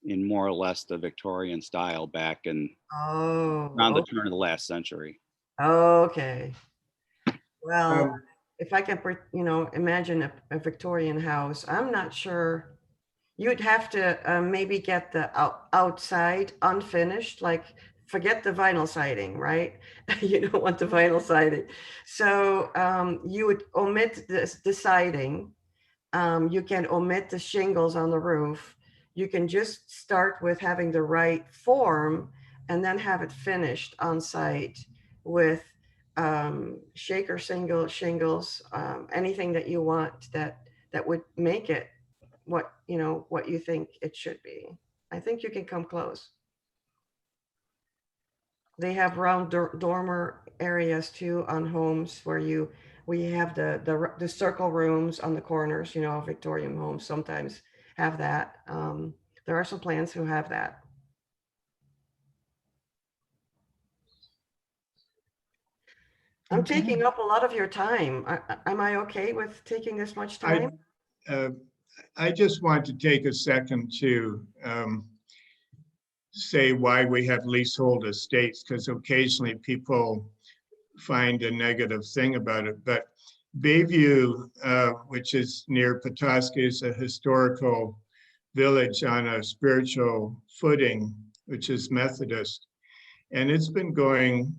in more or less the Victorian style back in around the turn of the last century. Okay. Well, if I can, imagine a Victorian house, I'm not sure. You'd have to maybe get the outside unfinished, like forget the vinyl siding, right? You don't want the vinyl siding. So you would omit the siding. You can omit the shingles on the roof. You can just start with having the right form and then have it finished on site with shaker shingles, anything that you want that would make it what you think it should be. I think you can come close. They have round dormer areas too on homes where we have the circle rooms on the corners. Victorian homes sometimes have that. There are some plans who have that. I'm taking up a lot of your time. Am I okay with taking this much time? I just want to take a second to say why we have leasehold estates, because occasionally people find a negative thing about it. But Bayview, which is near Petoskey, is a historical village on a spiritual footing, which is Methodist. And it's been going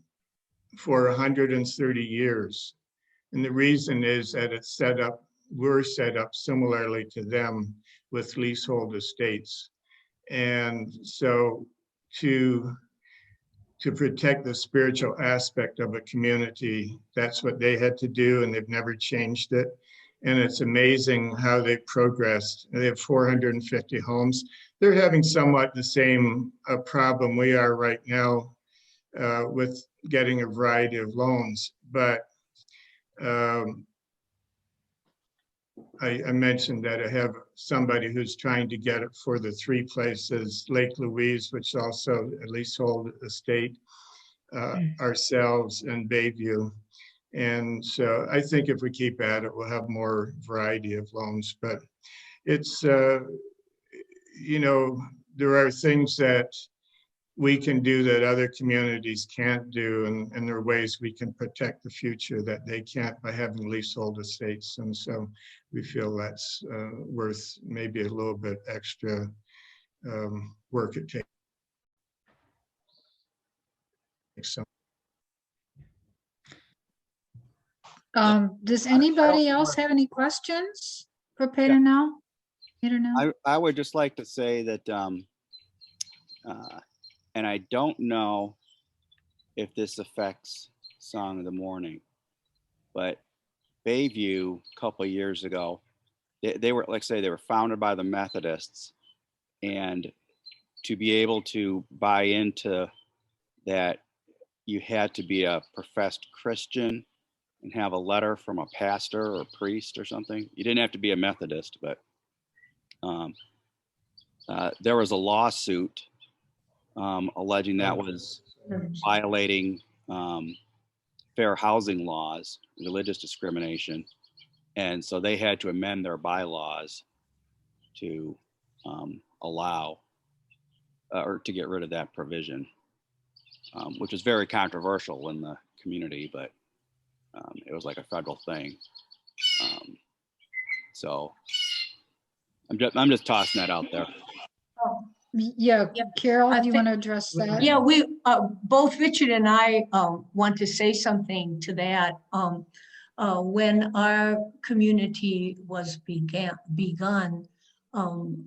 for 130 years. And the reason is that we're set up similarly to them with leasehold estates. And so to protect the spiritual aspect of a community, that's what they had to do, and they've never changed it. And it's amazing how they've progressed. They have 450 homes. They're having somewhat the same problem we are right now with getting a variety of loans. But I mentioned that I have somebody who's trying to get it for the three places, Lake Louise, which is also a leasehold estate, ourselves, and Bayview. And so I think if we keep at it, we'll have more variety of loans. But it's, there are things that we can do that other communities can't do, and there are ways we can protect the future that they can't by having leasehold estates. And so we feel that's worth maybe a little bit extra work it takes. So, does anybody else have any questions for Pieternel? I would just like to say that, and I don't know if this affects Song of the Morning, but Bayview a couple of years ago, they were, like I say, they were founded by the Methodists, and to be able to buy into that, you had to be a professed Christian and have a letter from a pastor or priest or something. You didn't have to be a Methodist, but there was a lawsuit alleging that was violating fair housing laws, religious discrimination. And so they had to amend their bylaws to allow or to get rid of that provision, which was very controversial in the community, but it was like a federal thing. So I'm just tossing that out there. Yeah, Carol, do you want to address that? Yeah, we both Richard and I want to say something to that. When our community was begun,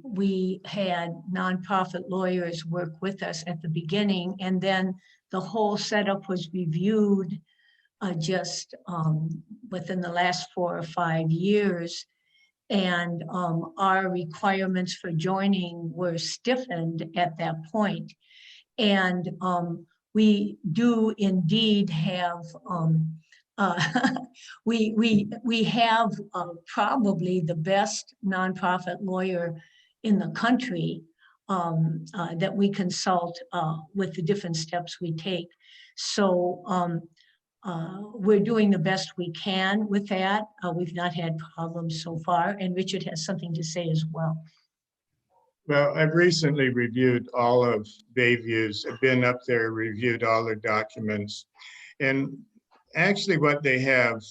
we had nonprofit lawyers work with us at the beginning, and then the whole setup was reviewed just within the last 4 or 5 years. And our requirements for joining were stiffened at that point. And we do indeed have, we have probably the best nonprofit lawyer in the country that we consult with the different steps we take. So we're doing the best we can with that. We've not had problems so far, and Richard has something to say as well. well, I've recently reviewed all of Bayview's. I've been up there, reviewed all their documents. And actually what they have,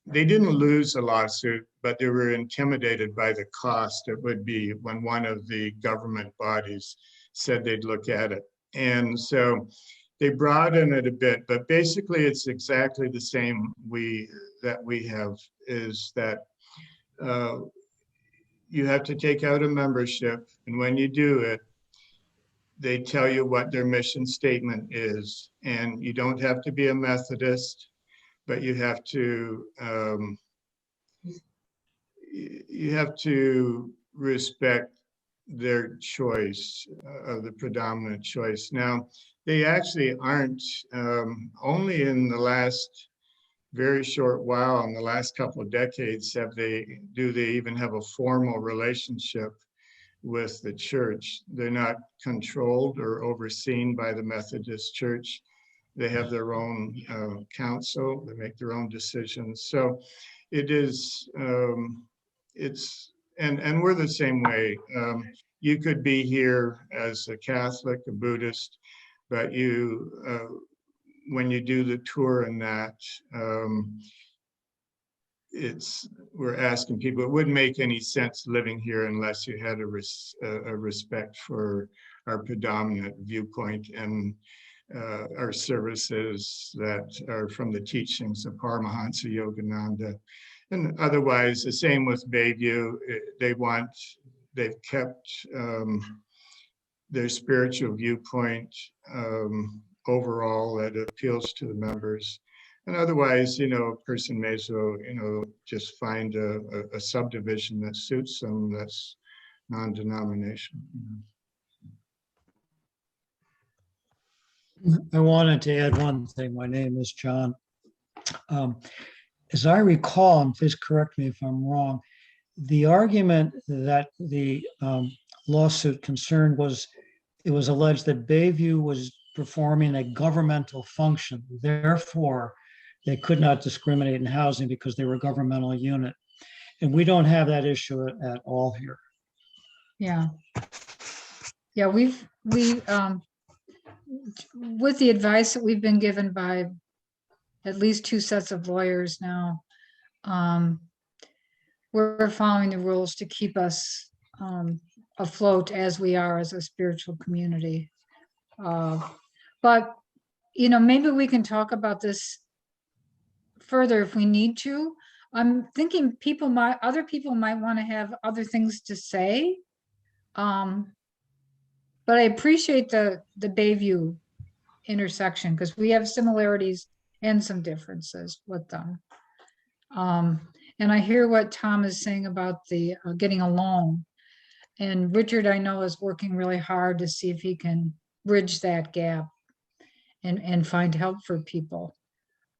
they didn't lose a lawsuit, but they were intimidated by the cost it would be when one of the government bodies said they'd look at it. And so they broaden it a bit, but basically it's exactly the same that we have, is that you have to take out a membership, and when you do it, they tell you what their mission statement is. And you don't have to be a Methodist, but you have to respect their choice, the predominant choice. Now, they actually aren't, only in the last very short while, in the last couple of decades, do they even have a formal relationship with the church. They're not controlled or overseen by the Methodist Church. They have their own council, they make their own decisions. So it is, and we're the same way. You could be here as a Catholic, a Buddhist, but when you do the tour and that, we're asking people, it wouldn't make any sense living here unless you had a respect for our predominant viewpoint and our services that are from the teachings of Paramahansa Yogananda. And otherwise, the same with Bayview. They've kept their spiritual viewpoint overall that appeals to the members. And otherwise, a person may as well, just find a subdivision that suits them that's non-denominational. I wanted to add one thing. My name is John. As I recall, and please correct me if I'm wrong, the argument that the lawsuit concerned was, it was alleged that Bayview was performing a governmental function. Therefore, they could not discriminate in housing because they were a governmental unit. And we don't have that issue at all here. Yeah. Yeah, with the advice that we've been given by at least 2 sets of lawyers now, we're following the rules to keep us afloat as we are as a spiritual community. But, maybe we can talk about this further if we need to. I'm thinking other people might want to have other things to say. But I appreciate the Bayview intersection because we have similarities and some differences with them. And I hear what Tom is saying about the getting along. And Richard, I know, is working really hard to see if he can bridge that gap and find help for people.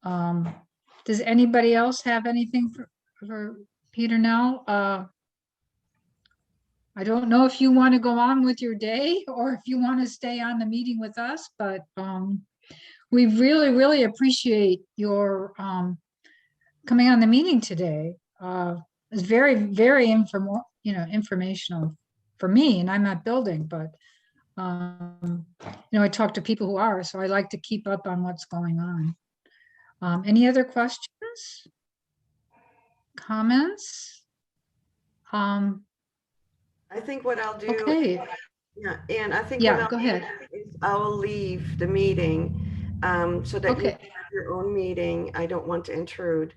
Does anybody else have anything for Pieternel? I don't know if you want to go on with your day or if you want to stay on the meeting with us, but we really, really appreciate your coming on the meeting today. It's very, very informational for me, and I'm not building, but I talk to people who are, so I like to keep up on what's going on. Any other questions? Comments? I think what I'll do. Okay. Yeah, and I think Yeah, what I'll go do ahead. is I will leave the meeting so that you Okay. can have your own meeting. I don't want to intrude.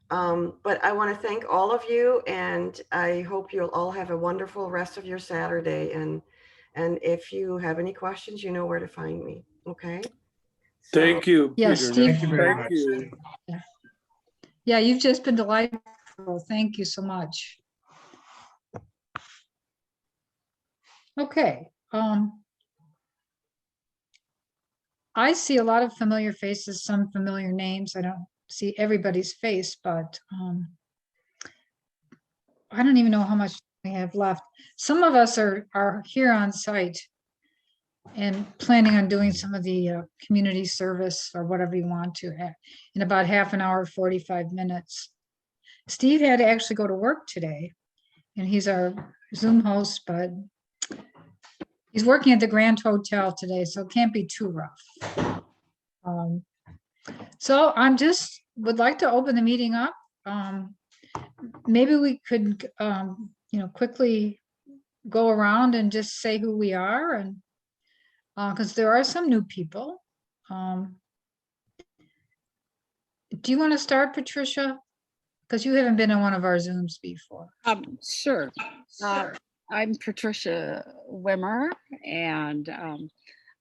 But I want to thank all of you, and I hope you'll all have a wonderful rest of your Saturday. And if you have any questions, you know where to find me. Okay. So, Thank you, Yes, Peter. Steve. Thank you very Thank much. you. Yeah, you've just been delightful. Thank you so much. Okay. I see a lot of familiar faces, some familiar names. I don't see everybody's face, but I don't even know how much we have left. Some of us are here on site and planning on doing some of the community service or whatever you want to in about half an hour, 45 minutes. Steve had to actually go to work today, and he's our Zoom host, but he's working at the Grand Hotel today, so it can't be too rough. So I'm would like to open the meeting up. Maybe we could, quickly go around and just say who we are, and because there are some new people. Do you want to start, Patricia? Because you haven't been in one of our Zooms before. Sure. I'm Patricia Wimmer, and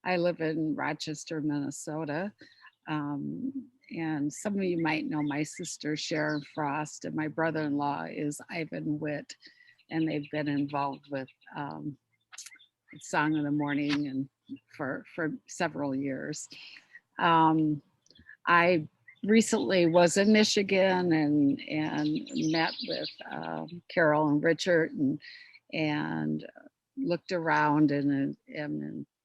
I live in Rochester, Minnesota. And some of you might know my sister Sharon Frost, and my brother-in-law is Ivan Witt, and they've been involved with Song of the Morning and for several years. I recently was in Michigan and met with Carol and Richard and looked around and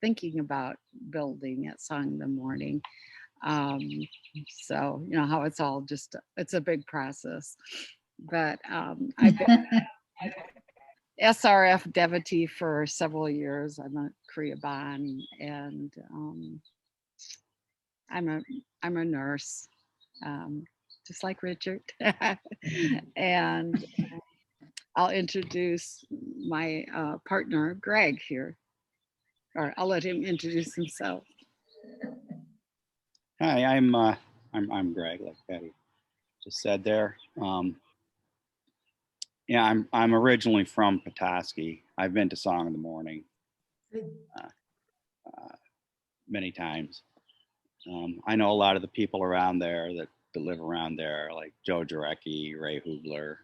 thinking about building at Song of the Morning. So you know how it's all it's a big process, but I've been SRF devotee for several years. I'm a Kriya Ban, and I'm a nurse, just like Richard. And I'll introduce my partner Greg here, or I'll let him introduce himself. Hi, I'm Greg, like Patty just said there. Yeah, I'm originally from Petoskey. I've been to Song of the Morning many times. I know a lot of the people around there that live around there, like Joe Jarecki, Ray Hubler,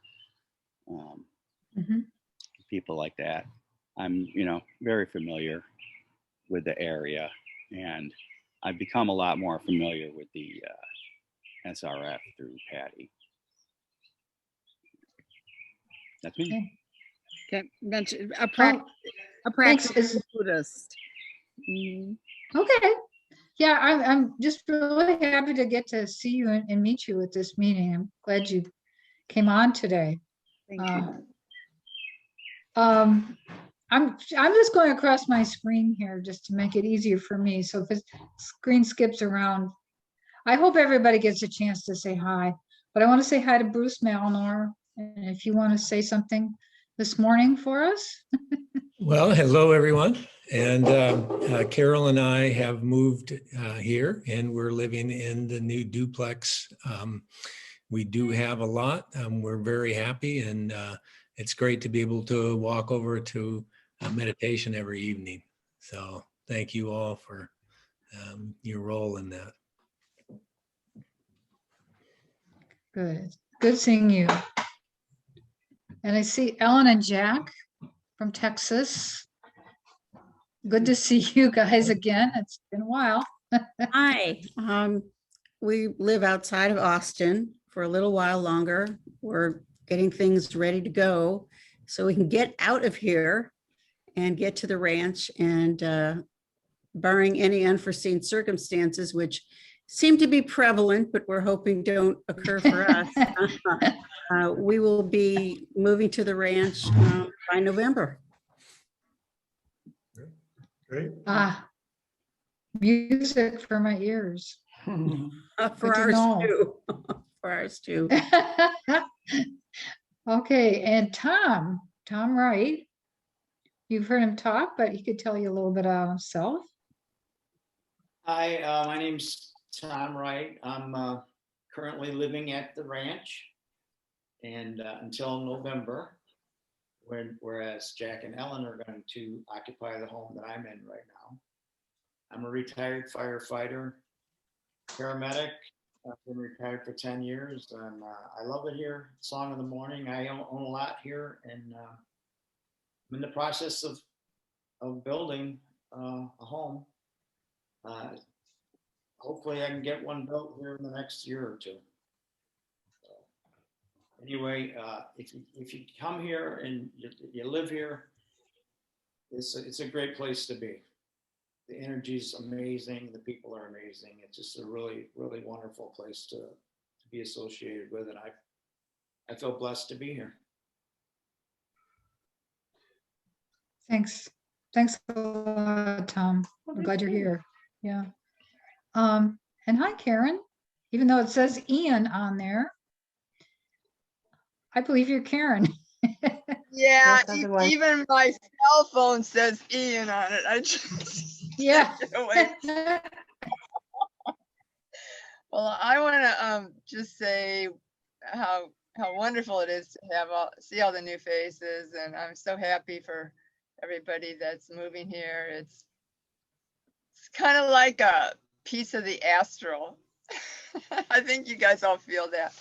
people like that. I'm, very familiar with the area, and I've become a lot more familiar with the SRF through Patty. That's me. Okay, mention a practice Buddhist. Okay. Yeah, I'm just really happy to get to see you and meet you at this meeting. I'm glad you came on today. Thank you. I'm just going across my screen here just to make it easier for me. So if the screen skips around, I hope everybody gets a chance to say hi. But I want to say hi to Bruce Malnor. And if you want to say something this morning for us. Well, hello, everyone. And Carol and I have moved here and we're living in the new duplex. We do have a lot. We're very happy and it's great to be able to walk over to meditation every evening. So thank you all for your role in that. Good seeing you. And I see Ellen and Jack from Texas. Good to see you guys again. It's been a while. Hi, we live outside of Austin for a little while longer. We're getting things ready to go so we can get out of here and get to the ranch, and barring any unforeseen circumstances, which seem to be prevalent, but we're hoping don't occur for us, we will be moving to the ranch by November. Great. Music for my ears. For ours too. For ours too. Okay, and Tom Wright, you've heard him talk, but he could tell you a little bit about himself. Hi, my name's Tom Wright. I'm currently living at the ranch and until November, whereas Jack and Ellen are going to occupy the home that I'm in right now. I'm a retired firefighter, paramedic. I've been retired for 10 years and I love it here. Song of the morning. I own a lot here and I'm in the process of building a home. Hopefully I can get one built here in the next year or two. Anyway, if you come here and you live here, it's a great place to be. The energy is amazing. The people are amazing. It's just a really, really wonderful place to be associated with. And I feel blessed to be here. Thanks a lot, Tom. We're glad you're here. Yeah. And hi, Karen. Even though it says Ian on there, I believe you're Karen. Yeah, even my cell phone says Ian on it. I just yeah. Well, I want to just say how wonderful it is to have see all the new faces, and I'm so happy for everybody that's moving here. It's kind of like a piece of the astral. I think you guys all feel that.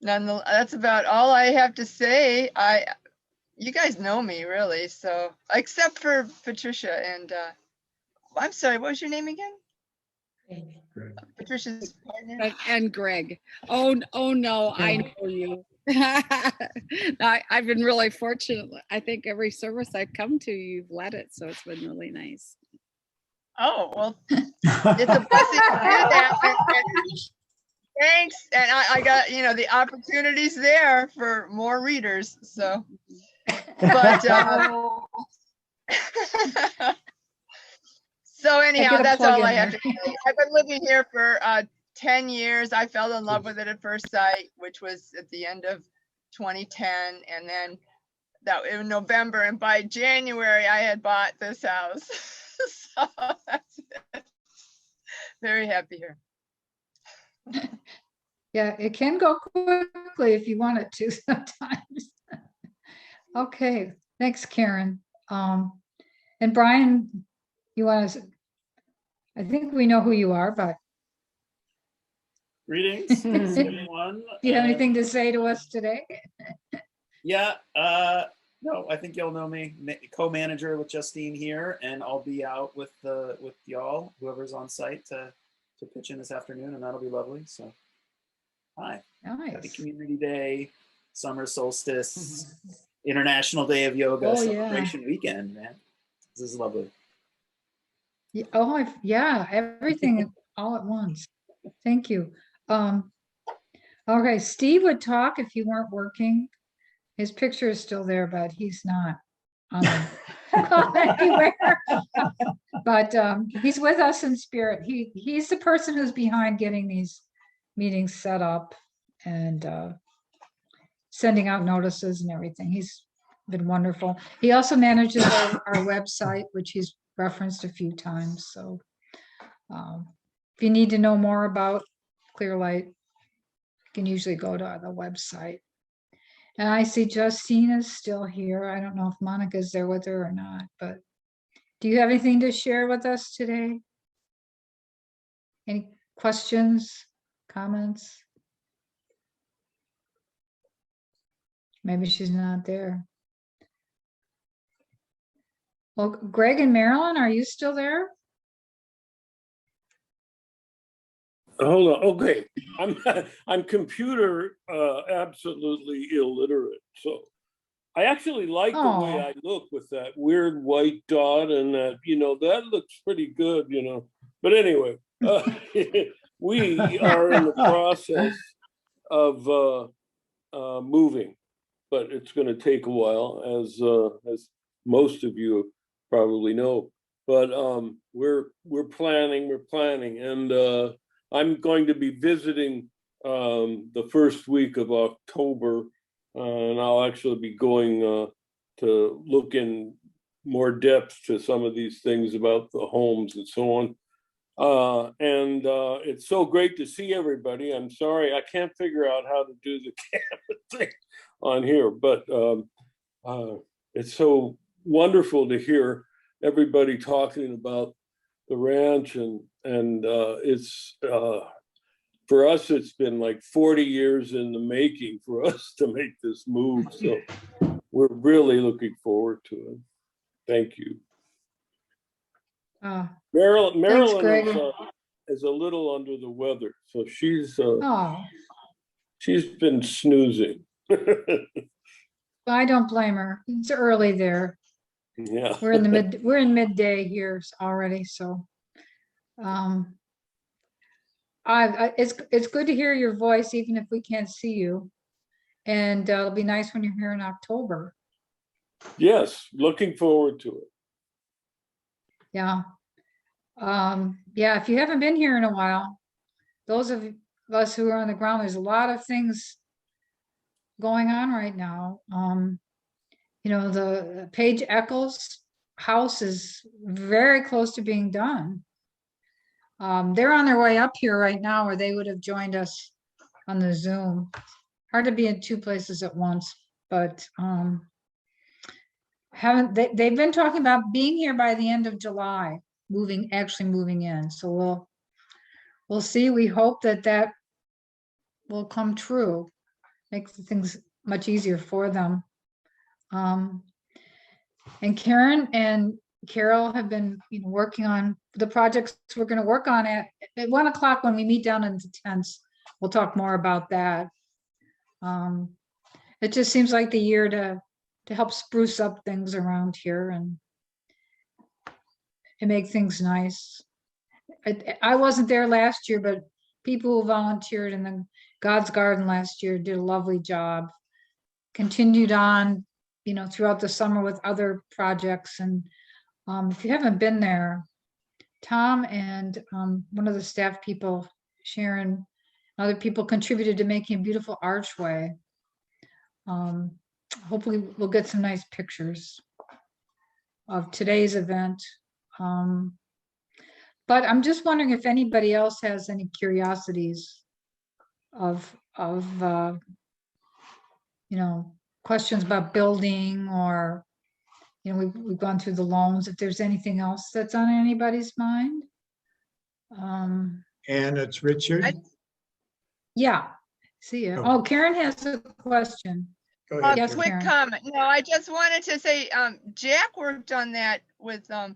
Nonetheless, that's about all I have to say. You guys know me really, so except for Patricia and I'm sorry, what was your name again? Greg. Patricia's partner. And Greg. Oh no, I know you. I've been really fortunate. I think every service I've come to, you've led it, so it's been really nice. Oh well, it's a blessing to do that. Thanks, and I got the opportunities there for more readers. So, but so anyhow, that's all I have to say. I've been living here for 10 years. I fell in love with it at first sight, which was at the end of 2010, and then that in November, and by January I had bought this house. So that's it. Very happy here. Yeah, it can go quickly if you want it to sometimes. Okay, thanks, Karen. And Brian, you want to, I think we know who you are, but. Greetings, everyone. Do you have anything to say to us today? Yeah, no, I think y'all know me, co-manager with Justine here, and I'll be out with y'all, whoever's on site to pitch in this afternoon, and that'll be lovely. So, hi. Nice. Happy Community Day, summer solstice, International Day of Yoga celebration weekend, man. This is lovely. Yeah, yeah, everything all at once. Thank you. Okay, Steve would talk if you weren't working. His picture is still there, but he's not. on the anywhere. But he's with us in spirit. He's the person who's behind getting these meetings set up and sending out notices and everything. He's been wonderful. He also manages our website, which he's referenced a few times. So if you need to know more about Clearlight, you can usually go to the website. And I see Justine is still here. I don't know if Monica's there with her or not, but do you have anything to share with us today? Any questions, comments? Maybe she's not there. Well, Greg and Marilyn, are you still there? Hold on. Okay, I'm computer absolutely illiterate, so I actually like the way I look with that weird white dot and that, that looks pretty good, But anyway, we are in the process of moving, but it's going to take a while, as most of you probably know. But we're planning, and I'm going to be visiting the first week of October, and I'll actually be going to look in more depth to some of these things about the homes and so on. And it's so great to see everybody. I'm sorry, I can't figure out how to do the camera thing on here, but it's so wonderful to hear everybody talking about the ranch, and it's for us, it's been like 40 years in the making for us to make this move. So we're really looking forward to it. Thank you. Marilyn is a little under the weather, so she's been snoozing. I don't blame her. It's early there. Yeah, we're in midday here already, so it's good to hear your voice, even if we can't see you. And it'll be nice when you're here in October. Yes, looking forward to it. Yeah. Yeah, if you haven't been here in a while, those of us who are on the ground, there's a lot of things going on right now. The Paige Eccles house is very close to being done. They're on their way up here right now, or they would have joined us on the Zoom. Hard to be in two places at once, but they've been talking about being here by the end of July, actually moving in. So we'll see. We hope that will come true, make things much easier for them. And Karen and Carol have been working on the projects we're going to work on at 1 o'clock when we meet down in the tents. We'll talk more about that. It just seems like the year to help spruce up things around here and make things nice. I wasn't there last year, but people who volunteered in the God's Garden last year did a lovely job. Continued on, throughout the summer with other projects. And if you haven't been there, Tom and one of the staff people, Sharon, other people contributed to making a beautiful archway. Hopefully we'll get some nice pictures of today's event. But I'm just wondering if anybody else has any curiosities of questions about building, or we've gone through the loans. If there's anything else that's on anybody's mind. And it's Richard. Yeah, see you. Oh, Karen has a question. Go ahead, yes, quick Karen. comment. No, I just wanted to say, Jack worked on that with Tom,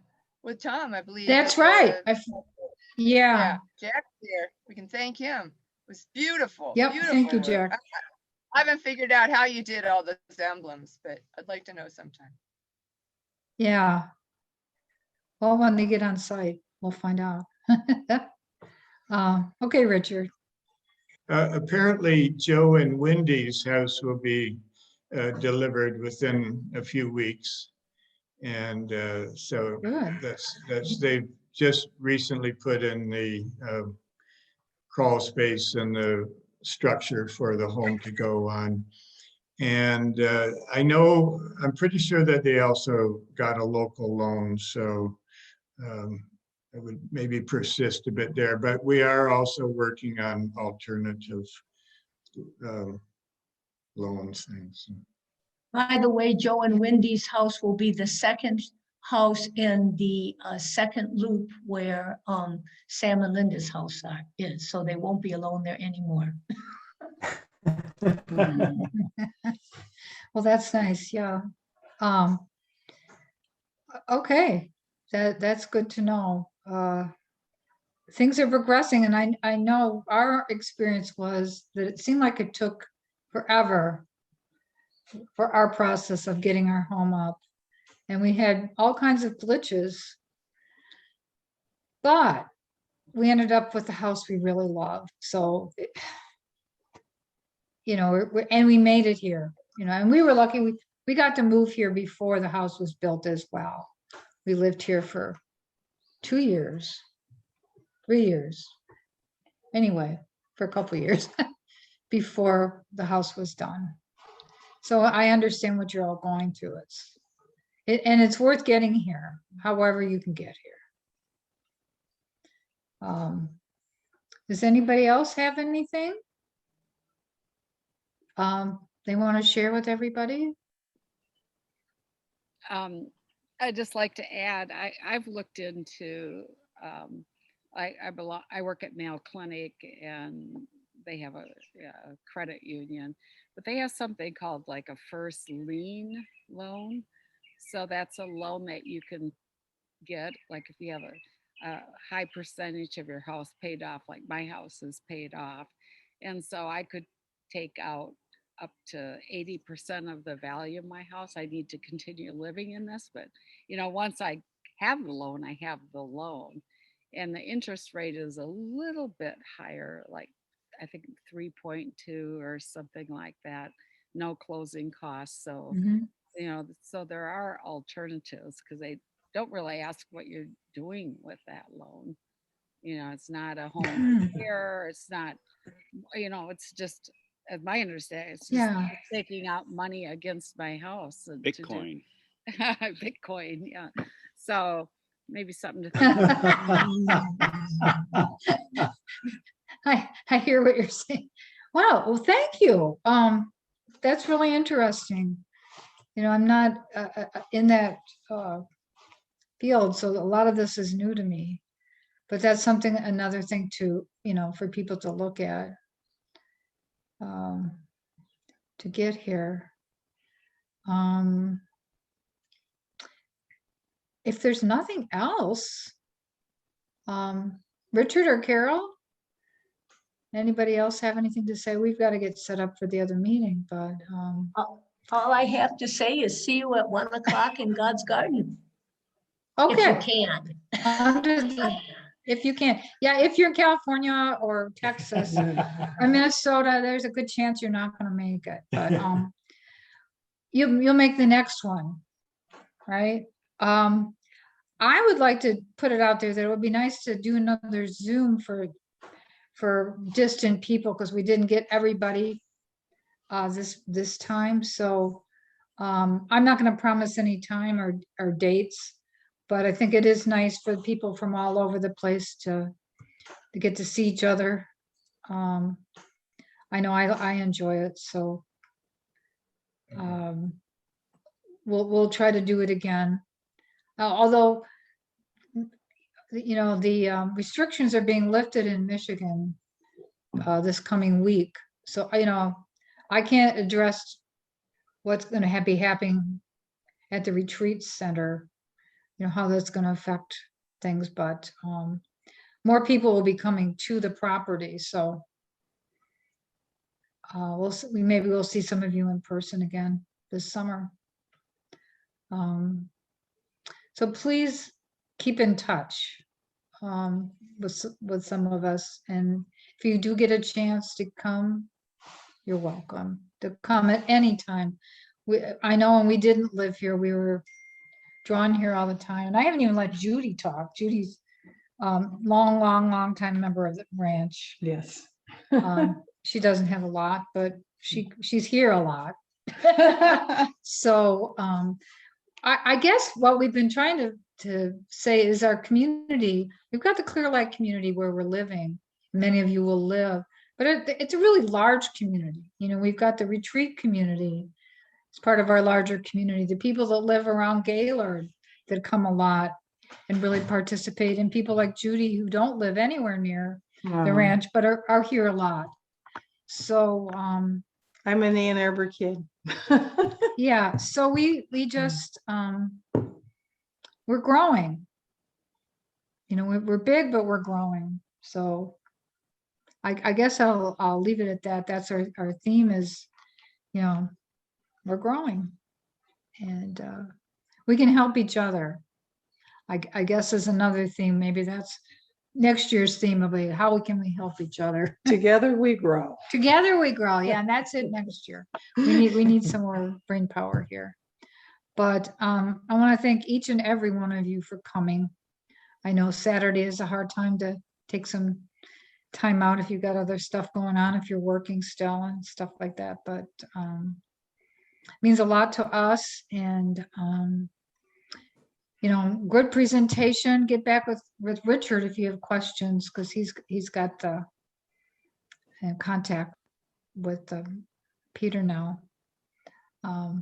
I believe. That's right. Yeah, Jack's there. We can thank him. It was beautiful. Yep. Beautiful Thank you, work. Jack. I haven't figured out how you did all those emblems, but I'd like to know sometime. Yeah. Well, when they get on site, we'll find out. Okay, Richard. Apparently, Joe and Wendy's house will be delivered within a few weeks. And so Good. that's they've just recently put in the crawl space and the structure for the home to go on. And I know, I'm pretty sure that they also got a local loan, so it would maybe persist a bit there, but we are also working on alternative loans things. By the way, Joe and Wendy's house will be the second house in the second loop where Sam and Linda's house is, so they won't be alone there anymore. Well, that's nice, yeah. Okay, that's good to know. Things are progressing, and I know our experience was that it seemed like it took forever for our process of getting our home up. And we had all kinds of glitches, but we ended up with the house we really loved. So, you know, and we made it here, you know, and we were lucky. We got to move here before the house was built as well. We lived here for 2 years, 3 years, anyway, for a couple of years before the house was done. So I understand what you're all going through. And it's worth getting here, however you can get here. Does anybody else have anything they want to share with everybody? I'd just like to add, I've looked into, I work at Mayo Clinic, and they have a credit union, but they have something called like a first lien loan. So that's a loan that you can get, like if you have a high percentage of your house paid off, like my house is paid off. And so I could take out up to 80% of the value of my house. I need to continue living in this, but you know, once I have the loan, I have the loan. And the interest rate is a little bit higher, like I think 3.2 or something like that. No closing costs. So, you know, so there are alternatives because they don't really ask what you're doing with that loan. You know, it's not a home here. It's not, you know, it's just, as my understanding, it's just taking out money against my house. And Bitcoin. Bitcoin, yeah. So maybe something to think about. I hear what you're saying. Wow, well, thank you. That's really interesting. You know, I'm not in that field, so a lot of this is new to me. But that's something, another thing to, you know, for people to look at to get here. If there's nothing else, Richard or Carol, anybody else have anything to say? We've got to get set up for the other meeting, but all I have to say is see you at 1 o'clock in God's garden. okay. If you can. If you can. Yeah, if you're in California or Texas or Minnesota, there's a good chance you're not going to make it. But you'll make the next one, right? I would like to put it out there that it would be nice to do another Zoom for distant people, because we didn't get everybody this time. So I'm not going to promise any time or dates, but I think it is nice for people from all over the place to get to see each other. I know I enjoy it, so we'll try to do it again. Although, you know, the restrictions are being lifted in Michigan this coming week, so you know, I can't address what's going to be happening at the retreat center, you know, how that's going to affect things, but more people will be coming to the property, so maybe we'll see some of you in person again this summer. So please keep in touch with some of us, and if you do get a chance to come, you're welcome to come at any time. I know when we didn't live here, we were drawn here all the time. And I haven't even let Judy talk. Judy's long time member of the ranch. Yes. She doesn't have a lot, but she's here a lot. So I guess what we've been trying to say is our community, we've got the Clear Lake community where we're living. Many of you will live, but it's a really large community. You know, we've got the retreat community. It's part of our larger community. The people that live around Gaylord that come a lot and really participate, and people like Judy who don't live anywhere near the ranch, but are here a lot. So I'm an Ann Arbor kid. yeah, so we just we're growing. You know, we're big, but we're growing. So I guess I'll leave it at that. That's our theme is, you know, we're growing, and we can help each other. I guess is another theme. Maybe that's next year's theme of how can we help each other. Together we grow. Together we grow. Yeah, and that's it next year. We need some more brain power here. But I want to thank each and every one of you for coming. I know Saturday is a hard time to take some time out if you've got other stuff going on, if you're working still and stuff like that. But it means a lot to us. And you know, good presentation. Get back with Richard if you have questions, because he's got the contact with Peter now. I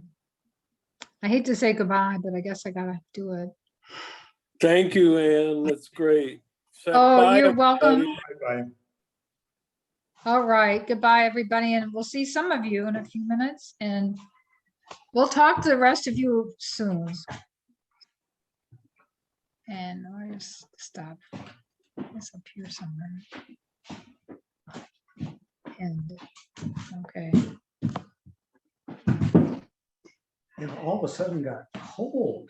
hate to say goodbye, but I guess I gotta do it. Thank you, Ann. That's great. Oh, you're everybody. welcome. Bye. All right, goodbye, everybody, and we'll see some of you in a few minutes, and we'll talk to the rest of you soon. And where's stop? It's up here somewhere. And okay. It all of a sudden got cold.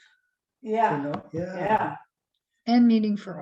Yeah. You know? Yeah. Yeah. End meeting for all.